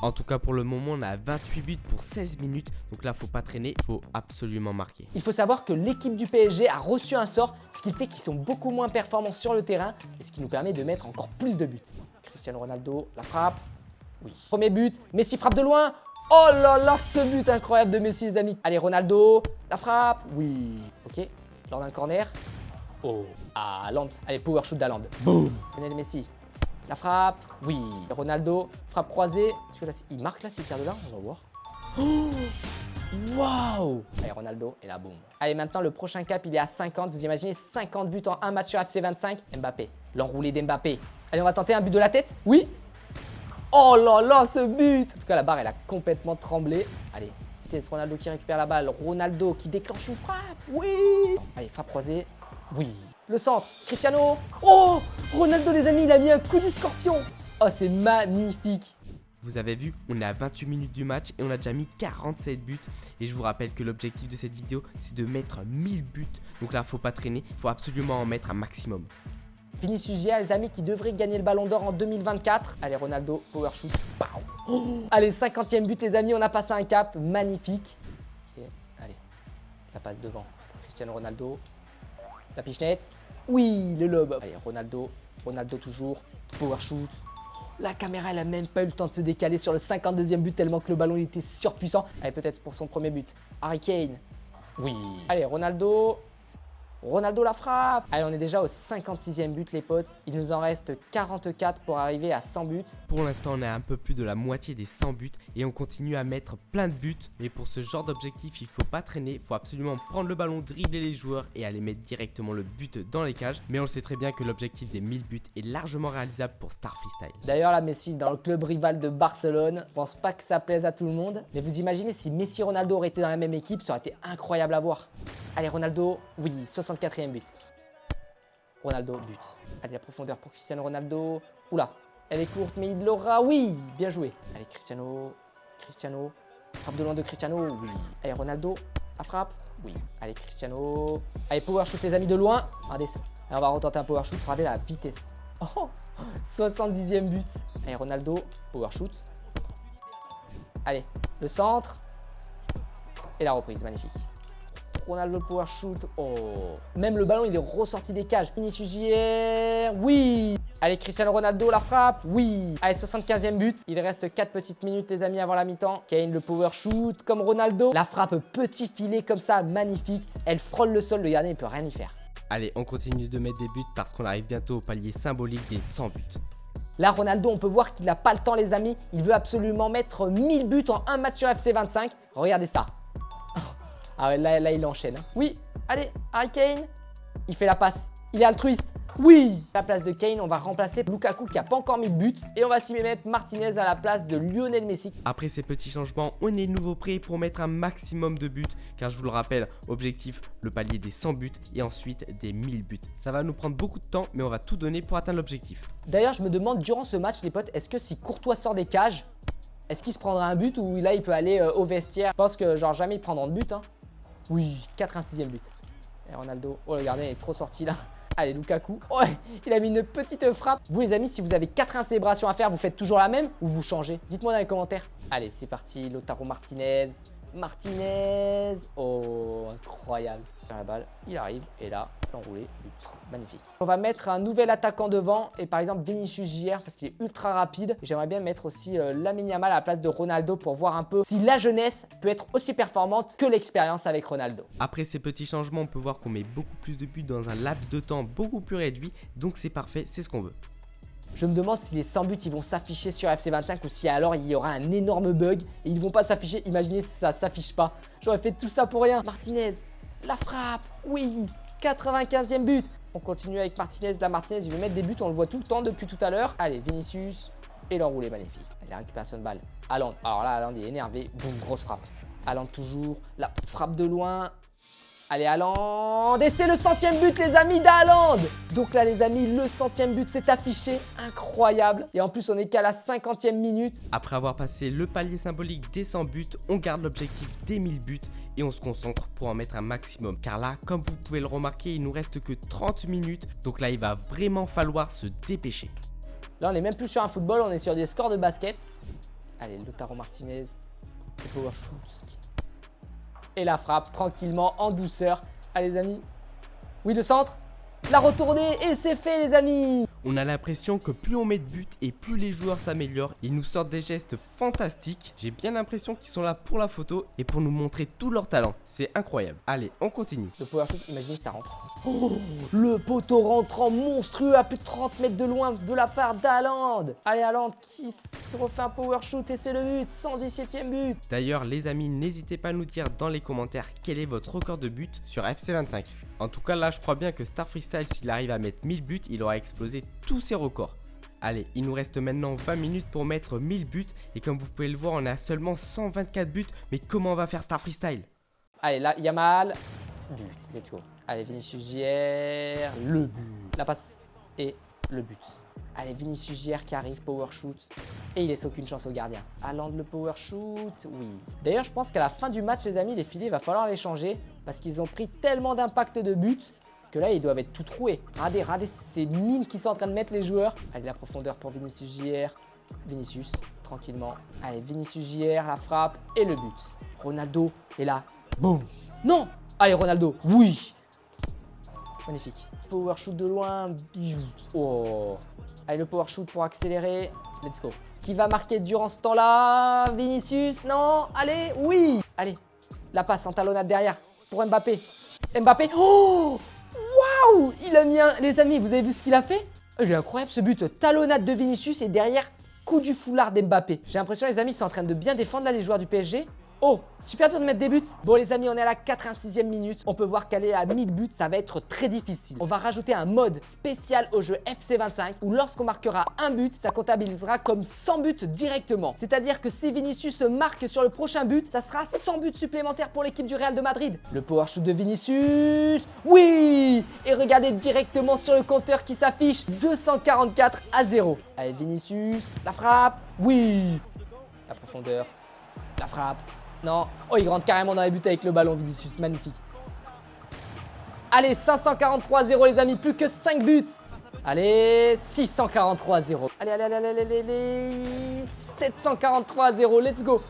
En tout cas, pour le moment, on a 28 buts pour 16 minutes. Donc là, faut pas traîner, faut absolument marquer. Il faut savoir que l'équipe du PSG a reçu un sort, ce qui fait qu'ils sont beaucoup moins performants sur le terrain et ce qui nous permet de mettre encore plus de buts. Cristiano Ronaldo, la frappe. Oui. Premier but, Messi frappe de loin. Oh là là, ce but incroyable de Messi, les amis. Allez, Ronaldo, la frappe. Oui. Ok, lors d'un corner. Oh, Haaland. Allez, power shoot d'Haaland. Boum. Lionel Messi. La frappe, oui. Ronaldo, frappe croisée. Est-ce que là, il marque là s'il tire de là? On va voir. Oh, waouh. Allez, Ronaldo, et là, boum. Allez, maintenant, le prochain cap, il est à 50. Vous imaginez 50 buts en un match sur FC 25. Mbappé, l'enroulé d'Mbappé. Allez, on va tenter un but de la tête. Oui. Oh là là, ce but. En tout cas, la barre, elle a complètement tremblé. Allez, c'est Ronaldo qui récupère la balle. Ronaldo qui déclenche une frappe. Oui. Allez, frappe croisée. Oui. Le centre, Cristiano. Oh, Ronaldo, les amis, il a mis un coup du scorpion. Oh, c'est magnifique. Vous avez vu, on est à 28 minutes du match et on a déjà mis 47 buts. Et je vous rappelle que l'objectif de cette vidéo, c'est de mettre 1000 buts. Donc là, faut pas traîner, faut absolument en mettre un maximum. Vinicius Junior, les amis, qui devrait gagner le ballon d'or en 2024. Allez, Ronaldo, power shoot. Oh, allez, 50e but, les amis, on a passé un cap. Magnifique. Ok, allez, la passe devant. Cristiano Ronaldo. La pichenette. Oui, le lob. Allez, Ronaldo. Ronaldo toujours. Power shoot. La caméra, elle a même pas eu le temps de se décaler sur le 52e but tellement que le ballon il était surpuissant. Allez, peut-être pour son premier but. Harry Kane. Oui. Allez, Ronaldo. Ronaldo la frappe. Allez, on est déjà au 56e but, les potes. Il nous en reste 44 pour arriver à 100 buts. Pour l'instant, on est à un peu plus de la moitié des 100 buts et on continue à mettre plein de buts. Mais pour ce genre d'objectif, il faut pas traîner, il faut absolument prendre le ballon, dribbler les joueurs et aller mettre directement le but dans les cages. Mais on le sait très bien que l'objectif des 1000 buts est largement réalisable pour Star Freestyle. D'ailleurs, là, Messi, dans le club rival de Barcelone, je pense pas que ça plaise à tout le monde. Mais vous imaginez si Messi et Ronaldo auraient été dans la même équipe, ça aurait été incroyable à voir. Allez, Ronaldo, oui, 64e but. Ronaldo, but. Allez, la profondeur pour Cristiano Ronaldo. Oula, elle est courte, mais il l'aura. Oui, bien joué. Allez, Cristiano. Cristiano. Frappe de loin de Cristiano. Oui. Allez, Ronaldo. La frappe. Oui. Allez, Cristiano. Allez, power shoot, les amis, de loin. Regardez ça. Allez, on va retenter un power shoot. Regardez la vitesse. Oh, 70e but. Allez, Ronaldo. Power shoot. Allez, le centre. Et la reprise, magnifique. Ronaldo power shoot. Oh. Même le ballon, il est ressorti des cages. Vinicius Junior. Oui. Allez, Cristiano Ronaldo, la frappe. Oui. Allez, 75e but. Il reste 4 petites minutes, les amis, avant la mi-temps. Kane, le power shoot, comme Ronaldo. La frappe, petit filet comme ça, magnifique. Elle frôle le sol. Le gardien, il peut rien y faire. Allez, on continue de mettre des buts parce qu'on arrive bientôt au palier symbolique des 100 buts. Là, Ronaldo, on peut voir qu'il n'a pas le temps, les amis. Il veut absolument mettre 1000 buts en un match sur FC 25. Regardez ça. Ah ouais, là, il enchaîne. Oui, allez, Harry Kane. Il fait la passe. Il est altruiste. Oui. À la place de Kane, on va remplacer Lukaku qui n'a pas encore mis de but. Et on va s'y mettre Martinez à la place de Lionel Messi. Après ces petits changements, on est de nouveau prêt pour mettre un maximum de buts. Car je vous le rappelle, objectif, le palier des 100 buts et ensuite des 1000 buts. Ça va nous prendre beaucoup de temps, mais on va tout donner pour atteindre l'objectif. D'ailleurs, je me demande durant ce match, les potes, est-ce que si Courtois sort des cages, est-ce qu'il se prendra un but ou là, il peut aller au vestiaire? Je pense que genre jamais ils prendront de but, hein. Oui, 86e but. Et Ronaldo, oh le gardien est trop sorti là. Allez, Lukaku, oh, il a mis une petite frappe. Vous les amis, si vous avez 4 célébrations à faire, vous faites toujours la même ou vous changez? Dites-moi dans les commentaires. Allez, c'est parti, Lautaro Martinez. Martinez. Oh, incroyable. La balle, il arrive et là, l'enroulé, but. Magnifique. On va mettre un nouvel attaquant devant et par exemple Vinicius Jr parce qu'il est ultra rapide. J'aimerais bien mettre aussi Lamine Yamal à la place de Ronaldo pour voir un peu si la jeunesse peut être aussi performante que l'expérience avec Ronaldo. Après ces petits changements, on peut voir qu'on met beaucoup plus de buts dans un laps de temps beaucoup plus réduit. Donc c'est parfait, c'est ce qu'on veut. Je me demande si les 100 buts ils vont s'afficher sur FC25 ou si alors il y aura un énorme bug et ils vont pas s'afficher. Imaginez si ça s'affiche pas. J'aurais fait tout ça pour rien. Martinez, la frappe, oui, 95e but. On continue avec Martinez. Là, Martinez, il veut mettre des buts, on le voit tout le temps depuis tout à l'heure. Allez, Vinicius et l'enroulé magnifique. La récupération de balle. Haaland, alors là, Haaland il est énervé. Boum, grosse frappe. Haaland toujours, la frappe de loin. Allez Haaland, et c'est le 100e but les amis d'Haaland. Donc là les amis, le 100e but s'est affiché, incroyable. Et en plus on est qu'à la 50e minute. Après avoir passé le palier symbolique des 100 buts, on garde l'objectif des 1000 buts et on se concentre pour en mettre un maximum. Car là, comme vous pouvez le remarquer, il nous reste que 30 minutes. Donc là il va vraiment falloir se dépêcher. Là on n'est même plus sur un football, on est sur des scores de basket. Allez, Lautaro Martinez, le power shoot. Et la frappe tranquillement en douceur. Allez les amis. Oui, le centre. La retournée et c'est fait les amis. On a l'impression que plus on met de buts et plus les joueurs s'améliorent. Ils nous sortent des gestes fantastiques. J'ai bien l'impression qu'ils sont là pour la photo et pour nous montrer tout leur talent. C'est incroyable. Allez, on continue. Le power shoot, imaginez ça rentre. Oh, le poteau rentrant monstrueux à plus de 30 mètres de loin de la part d'Haaland. Allez Haaland qui se refait un power shoot et c'est le but, 117e but. D'ailleurs, les amis, n'hésitez pas à nous dire dans les commentaires quel est votre record de buts sur FC25. En tout cas, là, je crois bien que Star Freestyle, s'il arrive à mettre 1000 buts, il aura explosé tous ses records. Allez, il nous reste maintenant 20 minutes pour mettre 1000 buts. Et comme vous pouvez le voir, on a seulement 124 buts. Mais comment on va faire Star Freestyle? Allez, là, Yamal. But, let's go. Allez, Vinicius JR, le but. La passe et le but. Allez, Vinicius JR qui arrive, power shoot. Et il laisse aucune chance au gardien. Haaland le power shoot, oui. D'ailleurs, je pense qu'à la fin du match, les amis, les filets, il va falloir les changer. Parce qu'ils ont pris tellement d'impact de but que là, ils doivent être tout troués. Regardez ces mines qu'ils sont en train de mettre les joueurs. Allez, la profondeur pour Vinicius JR. Vinicius, tranquillement. Allez, Vinicius JR, la frappe et le but. Ronaldo est là. Boum. Non. Allez, Ronaldo, oui. Magnifique. Power shoot de loin. Bisous. Oh. Allez, le power shoot pour accélérer. Let's go. Qui va marquer durant ce temps-là? Vinicius, non. Allez, oui. Allez, la passe en talonnade derrière pour Mbappé. Mbappé. Oh. Waouh. Il a mis un... Les amis, vous avez vu ce qu'il a fait? Il est incroyable ce but. Talonnade de Vinicius et derrière, coup du foulard d'Mbappé. J'ai l'impression les amis, ils sont en train de bien défendre là les joueurs du PSG. Oh, super dur de mettre des buts. Bon les amis, on est à la 86e minute. On peut voir qu'aller à 1000 buts, ça va être très difficile. On va rajouter un mode spécial au jeu FC25 où lorsqu'on marquera un but, ça comptabilisera comme 100 buts directement. C'est-à-dire que si Vinicius marque sur le prochain but, ça sera 100 buts supplémentaires pour l'équipe du Real de Madrid. Le power shoot de Vinicius, oui. Et regardez directement sur le compteur qui s'affiche 244-0. Allez Vinicius, la frappe, oui. La profondeur, la frappe. Non. Oh, il rentre carrément dans les buts avec le ballon, Vinicius. Magnifique. Allez, 543-0, les amis. Plus que 5 buts. Allez, 643-0. Allez, allez, allez, allez, allez, allez. 743-0. Let's go.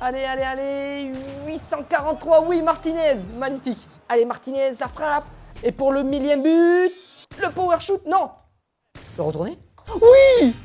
Allez, allez, allez. 843. Oui, Martinez. Magnifique. Allez, Martinez, la frappe. Et pour le 1000e but, le power shoot. Non. Le retourner. Oui.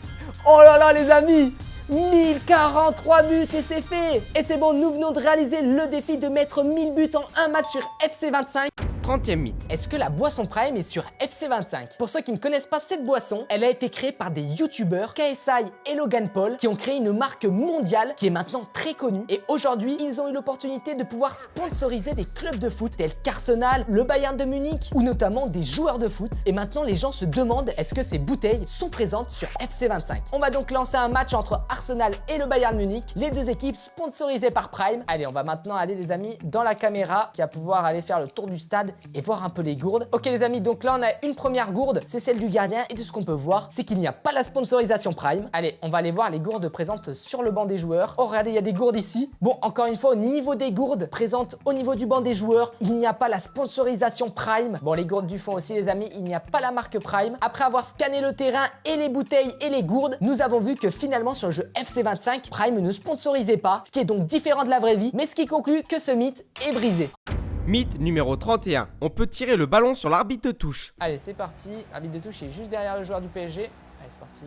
Oh là là, les amis. 1043 buts et c'est fait. Et c'est bon, nous venons de réaliser le défi de mettre 1000 buts en un match sur FC25. 30e mythe. Est-ce que la boisson Prime est sur FC25? Pour ceux qui ne connaissent pas cette boisson, elle a été créée par des youtubeurs, KSI et Logan Paul, qui ont créé une marque mondiale qui est maintenant très connue. Et aujourd'hui, ils ont eu l'opportunité de pouvoir sponsoriser des clubs de foot tels qu'Arsenal, le Bayern de Munich ou notamment des joueurs de foot. Et maintenant, les gens se demandent est-ce que ces bouteilles sont présentes sur FC25? On va donc lancer un match entre Arsenal et le Bayern Munich, les deux équipes sponsorisées par Prime. Allez, on va maintenant aller les amis dans la caméra qui va pouvoir aller faire le tour du stade et voir un peu les gourdes. Ok les amis, donc là on a une première gourde, c'est celle du gardien et de ce qu'on peut voir, c'est qu'il n'y a pas la sponsorisation Prime. Allez, on va aller voir les gourdes présentes sur le banc des joueurs. Oh regardez, il y a des gourdes ici. Bon, encore une fois, au niveau des gourdes présentes au niveau du banc des joueurs, il n'y a pas la sponsorisation Prime. Bon, les gourdes du fond aussi les amis, il n'y a pas la marque Prime. Après avoir scanné le terrain et les bouteilles et les gourdes, nous avons vu que finalement sur le jeu FC25, Prime ne sponsorisait pas, ce qui est donc différent de la vraie vie, mais ce qui conclut que ce mythe est brisé. Mythe numéro 31. On peut tirer le ballon sur l'arbitre de touche. Allez, c'est parti. L'arbitre de touche est juste derrière le joueur du PSG. Allez, c'est parti.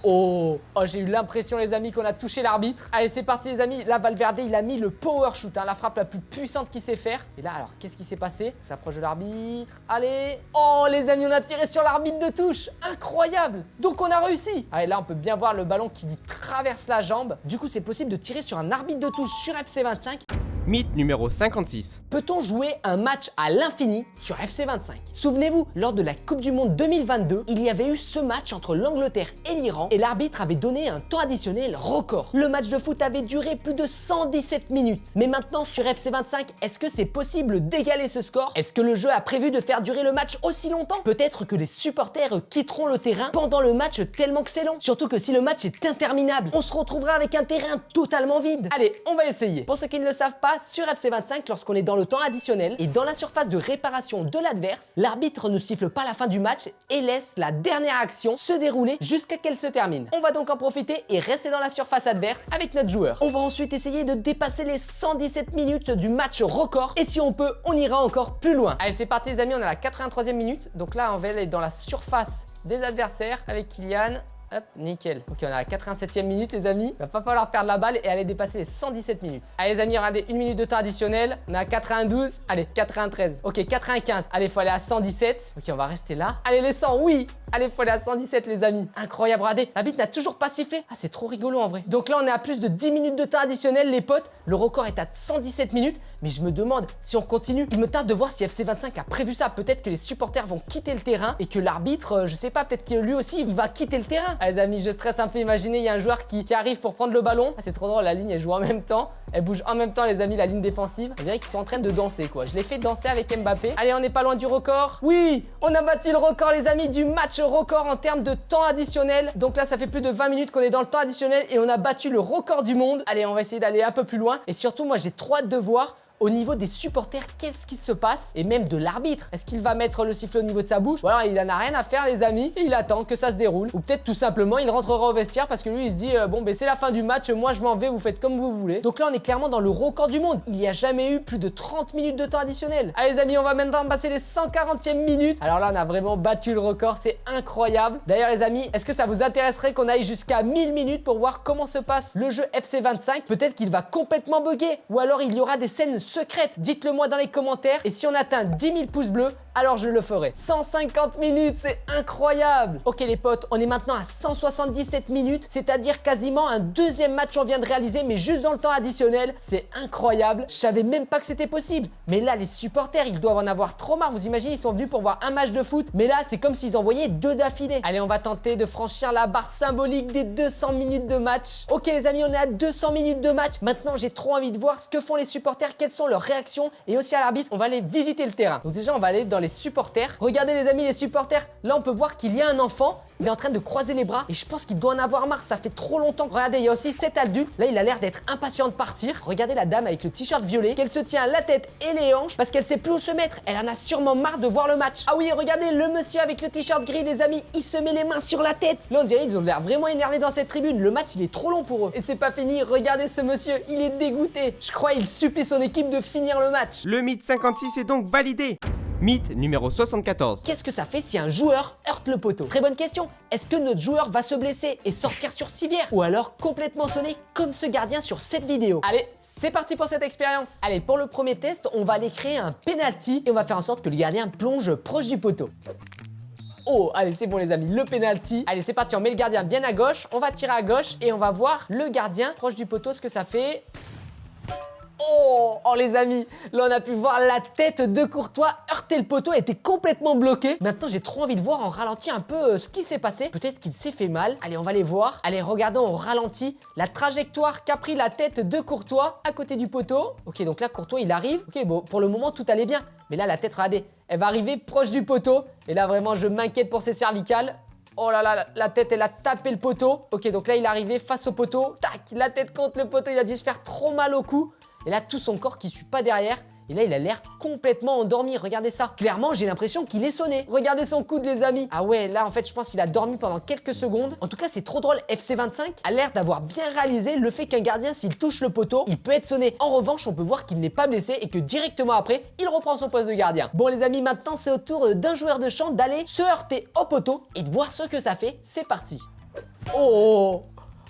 Oh, j'ai eu l'impression les amis qu'on a touché l'arbitre. Allez c'est parti les amis, là Valverde il a mis le power shoot, la frappe la plus puissante qu'il sait faire. Et là alors qu'est-ce qui s'est passé? Il s'approche de l'arbitre, allez. Oh les amis on a tiré sur l'arbitre de touche, incroyable. Donc on a réussi. Allez là on peut bien voir le ballon qui lui traverse la jambe. Du coup c'est possible de tirer sur un arbitre de touche sur FC25. Mythe numéro 56. Peut-on jouer un match à l'infini sur FC25? Souvenez-vous, lors de la Coupe du Monde 2022, il y avait eu ce match entre l'Angleterre et l'Iran et l'arbitre avait donné un temps additionnel record. Le match de foot avait duré plus de 117 minutes. Mais maintenant sur FC25, est-ce que c'est possible d'égaler ce score? Est-ce que le jeu a prévu de faire durer le match aussi longtemps? Peut-être que les supporters quitteront le terrain pendant le match tellement que c'est long. Surtout que si le match est interminable, on se retrouvera avec un terrain totalement vide. Allez, on va essayer. Pour ceux qui ne le savent pas, sur FC25, lorsqu'on est dans le temps additionnel et dans la surface de réparation de l'adverse, l'arbitre ne siffle pas la fin du match et laisse la dernière action se dérouler jusqu'à qu'elle se termine. On va donc en profiter et rester dans la surface adverse avec notre joueur. On va ensuite essayer de dépasser les 117 minutes du match record et si on peut, on ira encore plus loin. Allez, c'est parti les amis, on est à la 83e minute. Donc là, on va aller dans la surface des adversaires avec Kylian. Hop, nickel. Ok, on est à la 87e minute, les amis. Il va pas falloir perdre la balle et aller dépasser les 117 minutes. Allez, les amis, regardez, 1 minute de temps additionnel. On est à 92. Allez, 93. Ok, 95. Allez, faut aller à 117. Ok, on va rester là. Allez, les 100, oui. Allez, faut aller à 117, les amis. Incroyable, regardez. L'arbitre n'a toujours pas sifflé. Ah, c'est trop rigolo en vrai. Donc là, on est à plus de 10 minutes de temps additionnel, les potes. Le record est à 117 minutes. Mais je me demande si on continue. Il me tarde de voir si FC25 a prévu ça. Peut-être que les supporters vont quitter le terrain et que l'arbitre, je sais pas, peut-être que lui aussi, il va quitter le terrain. Allez, les amis, je stresse un peu. Imaginez, il y a un joueur qui arrive pour prendre le ballon. Ah, c'est trop drôle, la ligne, elle joue en même temps. Elle bouge en même temps, les amis, la ligne défensive. On dirait qu'ils sont en train de danser, quoi. Je l'ai fait danser avec Mbappé. Allez, on n'est pas loin du record. Oui, on a battu le record, les amis, du match record en termes de temps additionnel. Donc là, ça fait plus de 20 minutes qu'on est dans le temps additionnel et on a battu le record du monde. Allez, on va essayer d'aller un peu plus loin. Et surtout, moi, j'ai trop hâte de voir au niveau des supporters, qu'est-ce qui se passe? Et même de l'arbitre. Est-ce qu'il va mettre le sifflet au niveau de sa bouche? Ou alors il en a rien à faire, les amis, et il attend que ça se déroule. Ou peut-être tout simplement, il rentrera au vestiaire parce que lui, il se dit bon, ben c'est la fin du match, moi je m'en vais, vous faites comme vous voulez. Donc là, on est clairement dans le record du monde. Il n'y a jamais eu plus de 30 minutes de temps additionnel. Allez, les amis, on va maintenant passer les 140e minutes. Alors là, on a vraiment battu le record, c'est incroyable. D'ailleurs, les amis, est-ce que ça vous intéresserait qu'on aille jusqu'à 1000 minutes pour voir comment se passe le jeu FC25? Peut-être qu'il va complètement bugger, ou alors il y aura des scènes secrètes. Dites-le moi dans les commentaires et si on atteint 10 000 pouces bleus, alors je le ferai. 150 minutes, c'est incroyable. Ok les potes, on est maintenant à 177 minutes, c'est-à-dire quasiment un deuxième match on vient de réaliser, mais juste dans le temps additionnel. C'est incroyable, je savais même pas que c'était possible. Mais là, les supporters, ils doivent en avoir trop marre. Vous imaginez, ils sont venus pour voir un match de foot, mais là, c'est comme s'ils envoyaient 2 d'affilée. Allez, on va tenter de franchir la barre symbolique des 200 minutes de match. Ok les amis, on est à 200 minutes de match. Maintenant, j'ai trop envie de voir ce que font les supporters, quelles sont leurs réactions et aussi à l'arbitre. On va aller visiter le terrain. Donc déjà, on va aller dans les supporters. Regardez les amis, les supporters. Là, on peut voir qu'il y a un enfant. Il est en train de croiser les bras et je pense qu'il doit en avoir marre, ça fait trop longtemps. Regardez, il y a aussi cet adulte. Là, il a l'air d'être impatient de partir. Regardez la dame avec le t-shirt violet, qu'elle se tient la tête et les hanches parce qu'elle sait plus où se mettre. Elle en a sûrement marre de voir le match. Ah oui, regardez le monsieur avec le t-shirt gris, les amis, il se met les mains sur la tête. Là, on dirait qu'ils ont l'air vraiment énervés dans cette tribune. Le match, il est trop long pour eux. Et c'est pas fini, regardez ce monsieur, il est dégoûté. Je crois qu'il supplie son équipe de finir le match. Le mythe 56 est donc validé. Mythe numéro 74. Qu'est-ce que ça fait si un joueur heurte le poteau? Très bonne question. Est-ce que notre joueur va se blesser et sortir sur civière? Ou alors complètement sonner comme ce gardien sur cette vidéo? Allez, c'est parti pour cette expérience. Allez, pour le premier test, on va aller créer un penalty et on va faire en sorte que le gardien plonge proche du poteau. Oh, allez, c'est bon les amis, le penalty. Allez, c'est parti, on met le gardien bien à gauche, on va tirer à gauche et on va voir le gardien proche du poteau, ce que ça fait. Oh les amis, là on a pu voir la tête de Courtois heurter le poteau, était complètement bloqué. Maintenant j'ai trop envie de voir en ralenti un peu ce qui s'est passé. Peut-être qu'il s'est fait mal. Allez, on va les voir. Allez, regardons au ralenti la trajectoire qu'a pris la tête de Courtois à côté du poteau. Ok, donc là Courtois il arrive. Ok, bon, pour le moment tout allait bien. Mais là la tête, regardez, elle va arriver proche du poteau. Et là vraiment je m'inquiète pour ses cervicales. Oh là là, la tête, elle a tapé le poteau. Ok, donc là, il est arrivé face au poteau. Tac, la tête contre le poteau. Il a dû se faire trop mal au cou. Et là, tout son corps qui suit pas derrière. Et là, il a l'air complètement endormi. Regardez ça. Clairement, j'ai l'impression qu'il est sonné. Regardez son coude, les amis. Ah ouais, là, en fait, je pense qu'il a dormi pendant quelques secondes. En tout cas, c'est trop drôle. FC25 a l'air d'avoir bien réalisé le fait qu'un gardien, s'il touche le poteau, il peut être sonné. En revanche, on peut voir qu'il n'est pas blessé et que directement après, il reprend son poste de gardien. Bon, les amis, maintenant, c'est au tour d'un joueur de champ d'aller se heurter au poteau et de voir ce que ça fait. C'est parti. Oh,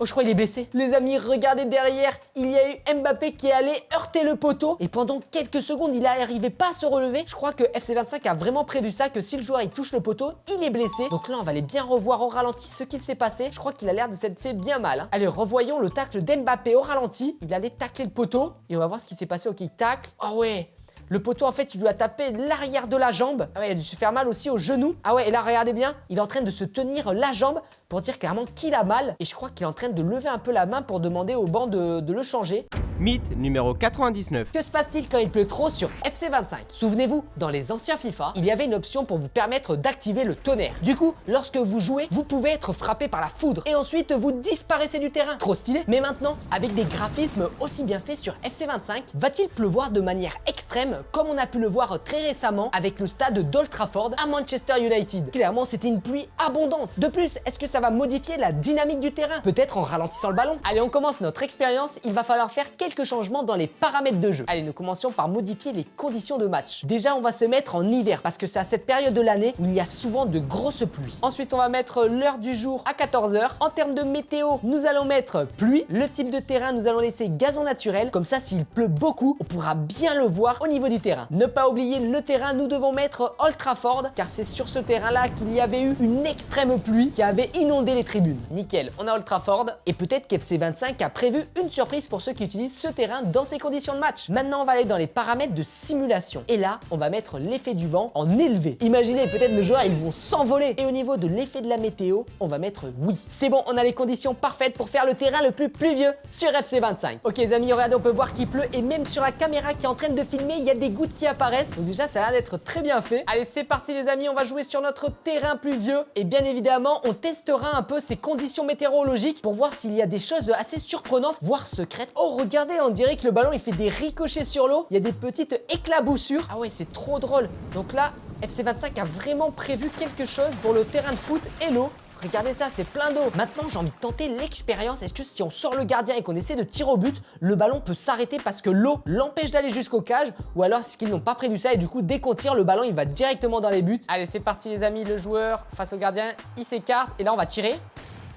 je crois qu'il est blessé. Les amis, regardez derrière, il y a eu Mbappé qui est allé heurter le poteau et pendant quelques secondes, il n'arrivait pas à se relever. Je crois que FC25 a vraiment prévu ça, que si le joueur il touche le poteau, il est blessé. Donc là, on va aller bien revoir au ralenti ce qu'il s'est passé. Je crois qu'il a l'air de s'être fait bien mal, hein. Allez, revoyons le tacle d'Mbappé au ralenti. Il allait tacler le poteau et on va voir ce qui s'est passé. Ok, il tacle. Ah ouais. Le poteau, en fait, il lui a tapé l'arrière de la jambe. Ah ouais, il a dû se faire mal aussi au genou. Ah ouais, et là, regardez bien, il est en train de se tenir la jambe pour dire clairement qu'il a mal. Et je crois qu'il est en train de lever un peu la main pour demander au banc de le changer. Mythe numéro 99. Que se passe-t-il quand il pleut trop sur FC25? Souvenez-vous, dans les anciens FIFA, il y avait une option pour vous permettre d'activer le tonnerre. Du coup, lorsque vous jouez, vous pouvez être frappé par la foudre et ensuite vous disparaissez du terrain. Trop stylé. Mais maintenant, avec des graphismes aussi bien faits sur FC25, va-t-il pleuvoir de manière extrême comme on a pu le voir très récemment avec le stade d'Old Trafford à Manchester United? Clairement, c'était une pluie abondante. De plus, est-ce que ça va modifier la dynamique du terrain? Peut-être en ralentissant le ballon. Allez, on commence notre expérience. Il va falloir faire quelques changements dans les paramètres de jeu. Allez, nous commencions par modifier les conditions de match. Déjà, on va se mettre en hiver parce que c'est à cette période de l'année où il y a souvent de grosses pluies. Ensuite, on va mettre l'heure du jour à 14 h. En termes de météo, nous allons mettre pluie. Le type de terrain, nous allons laisser gazon naturel. Comme ça, s'il pleut beaucoup, on pourra bien le voir au niveau du terrain. Ne pas oublier le terrain, nous devons mettre Old Trafford car c'est sur ce terrain-là qu'il y avait eu une extrême pluie qui avait inondé les tribunes. Nickel, on a Old Trafford et peut-être qu'FC25 a prévu une surprise pour ceux qui utilisent ce terrain dans ces conditions de match. Maintenant, on va aller dans les paramètres de simulation. Et là, on va mettre l'effet du vent en élevé. Imaginez, peut-être nos joueurs, ils vont s'envoler. Et au niveau de l'effet de la météo, on va mettre oui. C'est bon, on a les conditions parfaites pour faire le terrain le plus pluvieux sur FC25. Ok les amis, regardez, on peut voir qu'il pleut et même sur la caméra qui est en train de filmer, il y a des gouttes qui apparaissent. Donc déjà, ça a l'air d'être très bien fait. Allez, c'est parti les amis, on va jouer sur notre terrain pluvieux. Et bien évidemment, on testera un peu ces conditions météorologiques pour voir s'il y a des choses assez surprenantes, voire secrètes. Oh, regardez, on dirait que le ballon il fait des ricochets sur l'eau. Il y a des petites éclaboussures. Ah ouais, c'est trop drôle. Donc là, FC25 a vraiment prévu quelque chose pour le terrain de foot et l'eau. Regardez ça, c'est plein d'eau. Maintenant, j'ai envie de tenter l'expérience. Est-ce que si on sort le gardien et qu'on essaie de tirer au but, le ballon peut s'arrêter parce que l'eau l'empêche d'aller jusqu'au cage? Ou alors est-ce qu'ils n'ont pas prévu ça et du coup, dès qu'on tire, le ballon, il va directement dans les buts? Allez, c'est parti les amis. Le joueur face au gardien, il s'écarte et là, on va tirer.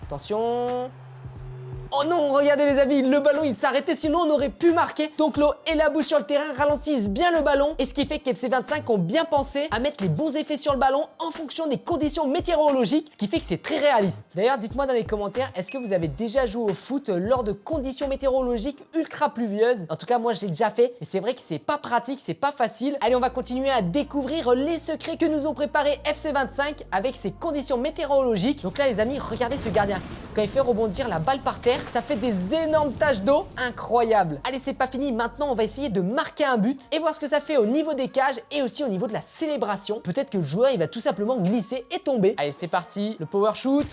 Attention. Oh non, regardez les amis, le ballon il s'arrêtait, sinon on aurait pu marquer. Donc l'eau et la boue sur le terrain ralentissent bien le ballon. Et ce qui fait qu'FC25 ont bien pensé à mettre les bons effets sur le ballon en fonction des conditions météorologiques. Ce qui fait que c'est très réaliste. D'ailleurs, dites-moi dans les commentaires, est-ce que vous avez déjà joué au foot lors de conditions météorologiques ultra pluvieuses? En tout cas, moi je l'ai déjà fait. Et c'est vrai que c'est pas pratique, c'est pas facile. Allez, on va continuer à découvrir les secrets que nous ont préparés FC25 avec ces conditions météorologiques. Donc là les amis, regardez ce gardien. Quand il fait rebondir la balle par terre, ça fait des énormes taches d'eau, incroyable. Allez, c'est pas fini, maintenant on va essayer de marquer un but et voir ce que ça fait au niveau des cages et aussi au niveau de la célébration. Peut-être que le joueur il va tout simplement glisser et tomber. Allez, c'est parti, le power shoot.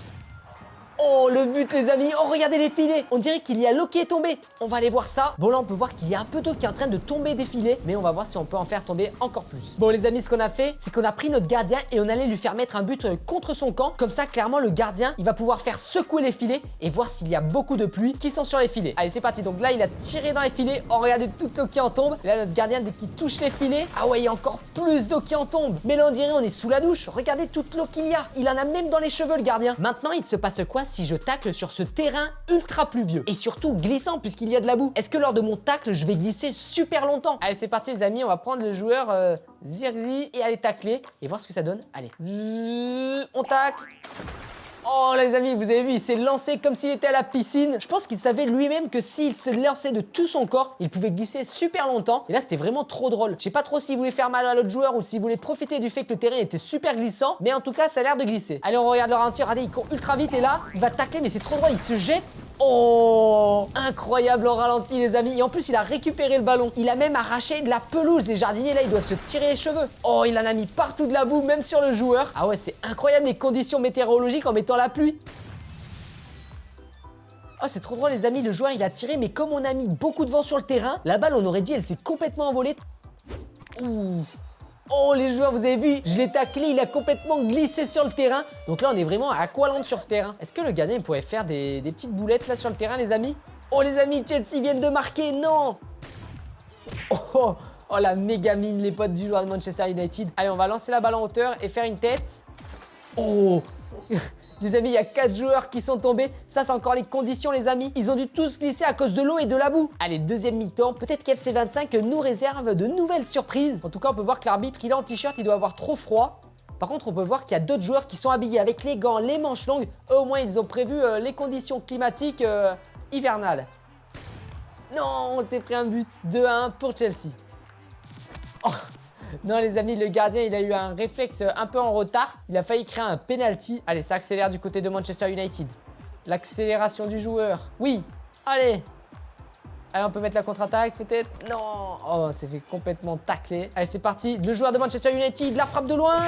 Oh, le but les amis, oh regardez les filets. On dirait qu'il y a l'eau qui est tombée. On va aller voir ça. Bon là on peut voir qu'il y a un peu d'eau qui est en train de tomber des filets, mais on va voir si on peut en faire tomber encore plus. Bon les amis, ce qu'on a fait, c'est qu'on a pris notre gardien et on allait lui faire mettre un but contre son camp. Comme ça clairement le gardien, il va pouvoir faire secouer les filets et voir s'il y a beaucoup de pluie qui sont sur les filets. Allez c'est parti, donc là il a tiré dans les filets. Oh regardez toute l'eau qui en tombe. Et là notre gardien dès qu'il touche les filets, ah ouais il y a encore plus d'eau qui en tombe. Mais là on dirait on est sous la douche. Regardez toute l'eau qu'il y a. Il en a même dans les cheveux le gardien. Maintenant il se passe quoi si je tacle sur ce terrain ultra pluvieux et surtout glissant puisqu'il y a de la boue? Est-ce que lors de mon tacle je vais glisser super longtemps? Allez c'est parti les amis, on va prendre le joueur Zirkzee et aller tacler et voir ce que ça donne. Allez, on tacle. Oh les amis, vous avez vu, il s'est lancé comme s'il était à la piscine. Je pense qu'il savait lui-même que s'il se lançait de tout son corps, il pouvait glisser super longtemps. Et là, c'était vraiment trop drôle. Je sais pas trop s'il voulait faire mal à l'autre joueur ou s'il voulait profiter du fait que le terrain était super glissant. Mais en tout cas, ça a l'air de glisser. Allez, on regarde le ralenti. Regardez, il court ultra vite et là, il va tacler, mais c'est trop drôle. Il se jette. Oh, incroyable en ralenti, les amis. Et en plus, il a récupéré le ballon. Il a même arraché de la pelouse. Les jardiniers, là, ils doivent se tirer les cheveux. Oh, il en a mis partout de la boue, même sur le joueur. Ah ouais, c'est incroyable les conditions météorologiques en mettant la pluie. Oh, c'est trop drôle les amis, le joueur il a tiré, mais comme on a mis beaucoup de vent sur le terrain, la balle on aurait dit elle s'est complètement envolée. Ouh. Oh les joueurs, vous avez vu, je l'ai taclé, il a complètement glissé sur le terrain. Donc là on est vraiment à Aqualand sur ce terrain. Est-ce que le gardien il pourrait faire des petites boulettes là sur le terrain les amis? Oh les amis, Chelsea viennent de marquer, non. Oh, oh la méga mine les potes du joueur de Manchester United. Allez, on va lancer la balle en hauteur et faire une tête. Oh. Les amis, il y a 4 joueurs qui sont tombés. Ça, c'est encore les conditions, les amis. Ils ont dû tous glisser à cause de l'eau et de la boue. Allez, deuxième mi-temps. Peut-être qu'FC 25 nous réserve de nouvelles surprises. En tout cas, on peut voir que l'arbitre, il est en t-shirt, il doit avoir trop froid. Par contre, on peut voir qu'il y a d'autres joueurs qui sont habillés avec les gants, les manches longues. Eux, au moins, ils ont prévu les conditions climatiques hivernales. Non, on s'est pris un but. 2-1 pour Chelsea. Oh. Non les amis, le gardien il a eu un réflexe un peu en retard. Il a failli créer un penalty. Allez, ça accélère du côté de Manchester United. L'accélération du joueur. Oui, allez. Allez, on peut mettre la contre-attaque peut-être. Non. Oh, c'est fait complètement tacler. Allez, c'est parti. Le joueur de Manchester United, la frappe de loin.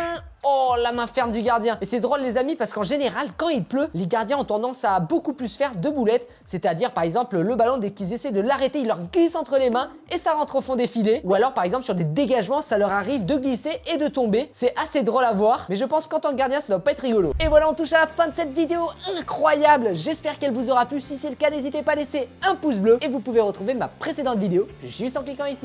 Oh, la main ferme du gardien. Et c'est drôle les amis parce qu'en général, quand il pleut, les gardiens ont tendance à beaucoup plus faire de boulettes. C'est-à-dire par exemple, le ballon, dès qu'ils essaient de l'arrêter, il leur glisse entre les mains et ça rentre au fond des filets. Ou alors par exemple sur des dégagements, ça leur arrive de glisser et de tomber. C'est assez drôle à voir. Mais je pense qu'en tant que gardien, ça doit pas être rigolo. Et voilà, on touche à la fin de cette vidéo incroyable. J'espère qu'elle vous aura plu. Si c'est le cas, n'hésitez pas à laisser un pouce bleu. Et vous pouvez retrouver ma précédente vidéo juste en cliquant ici.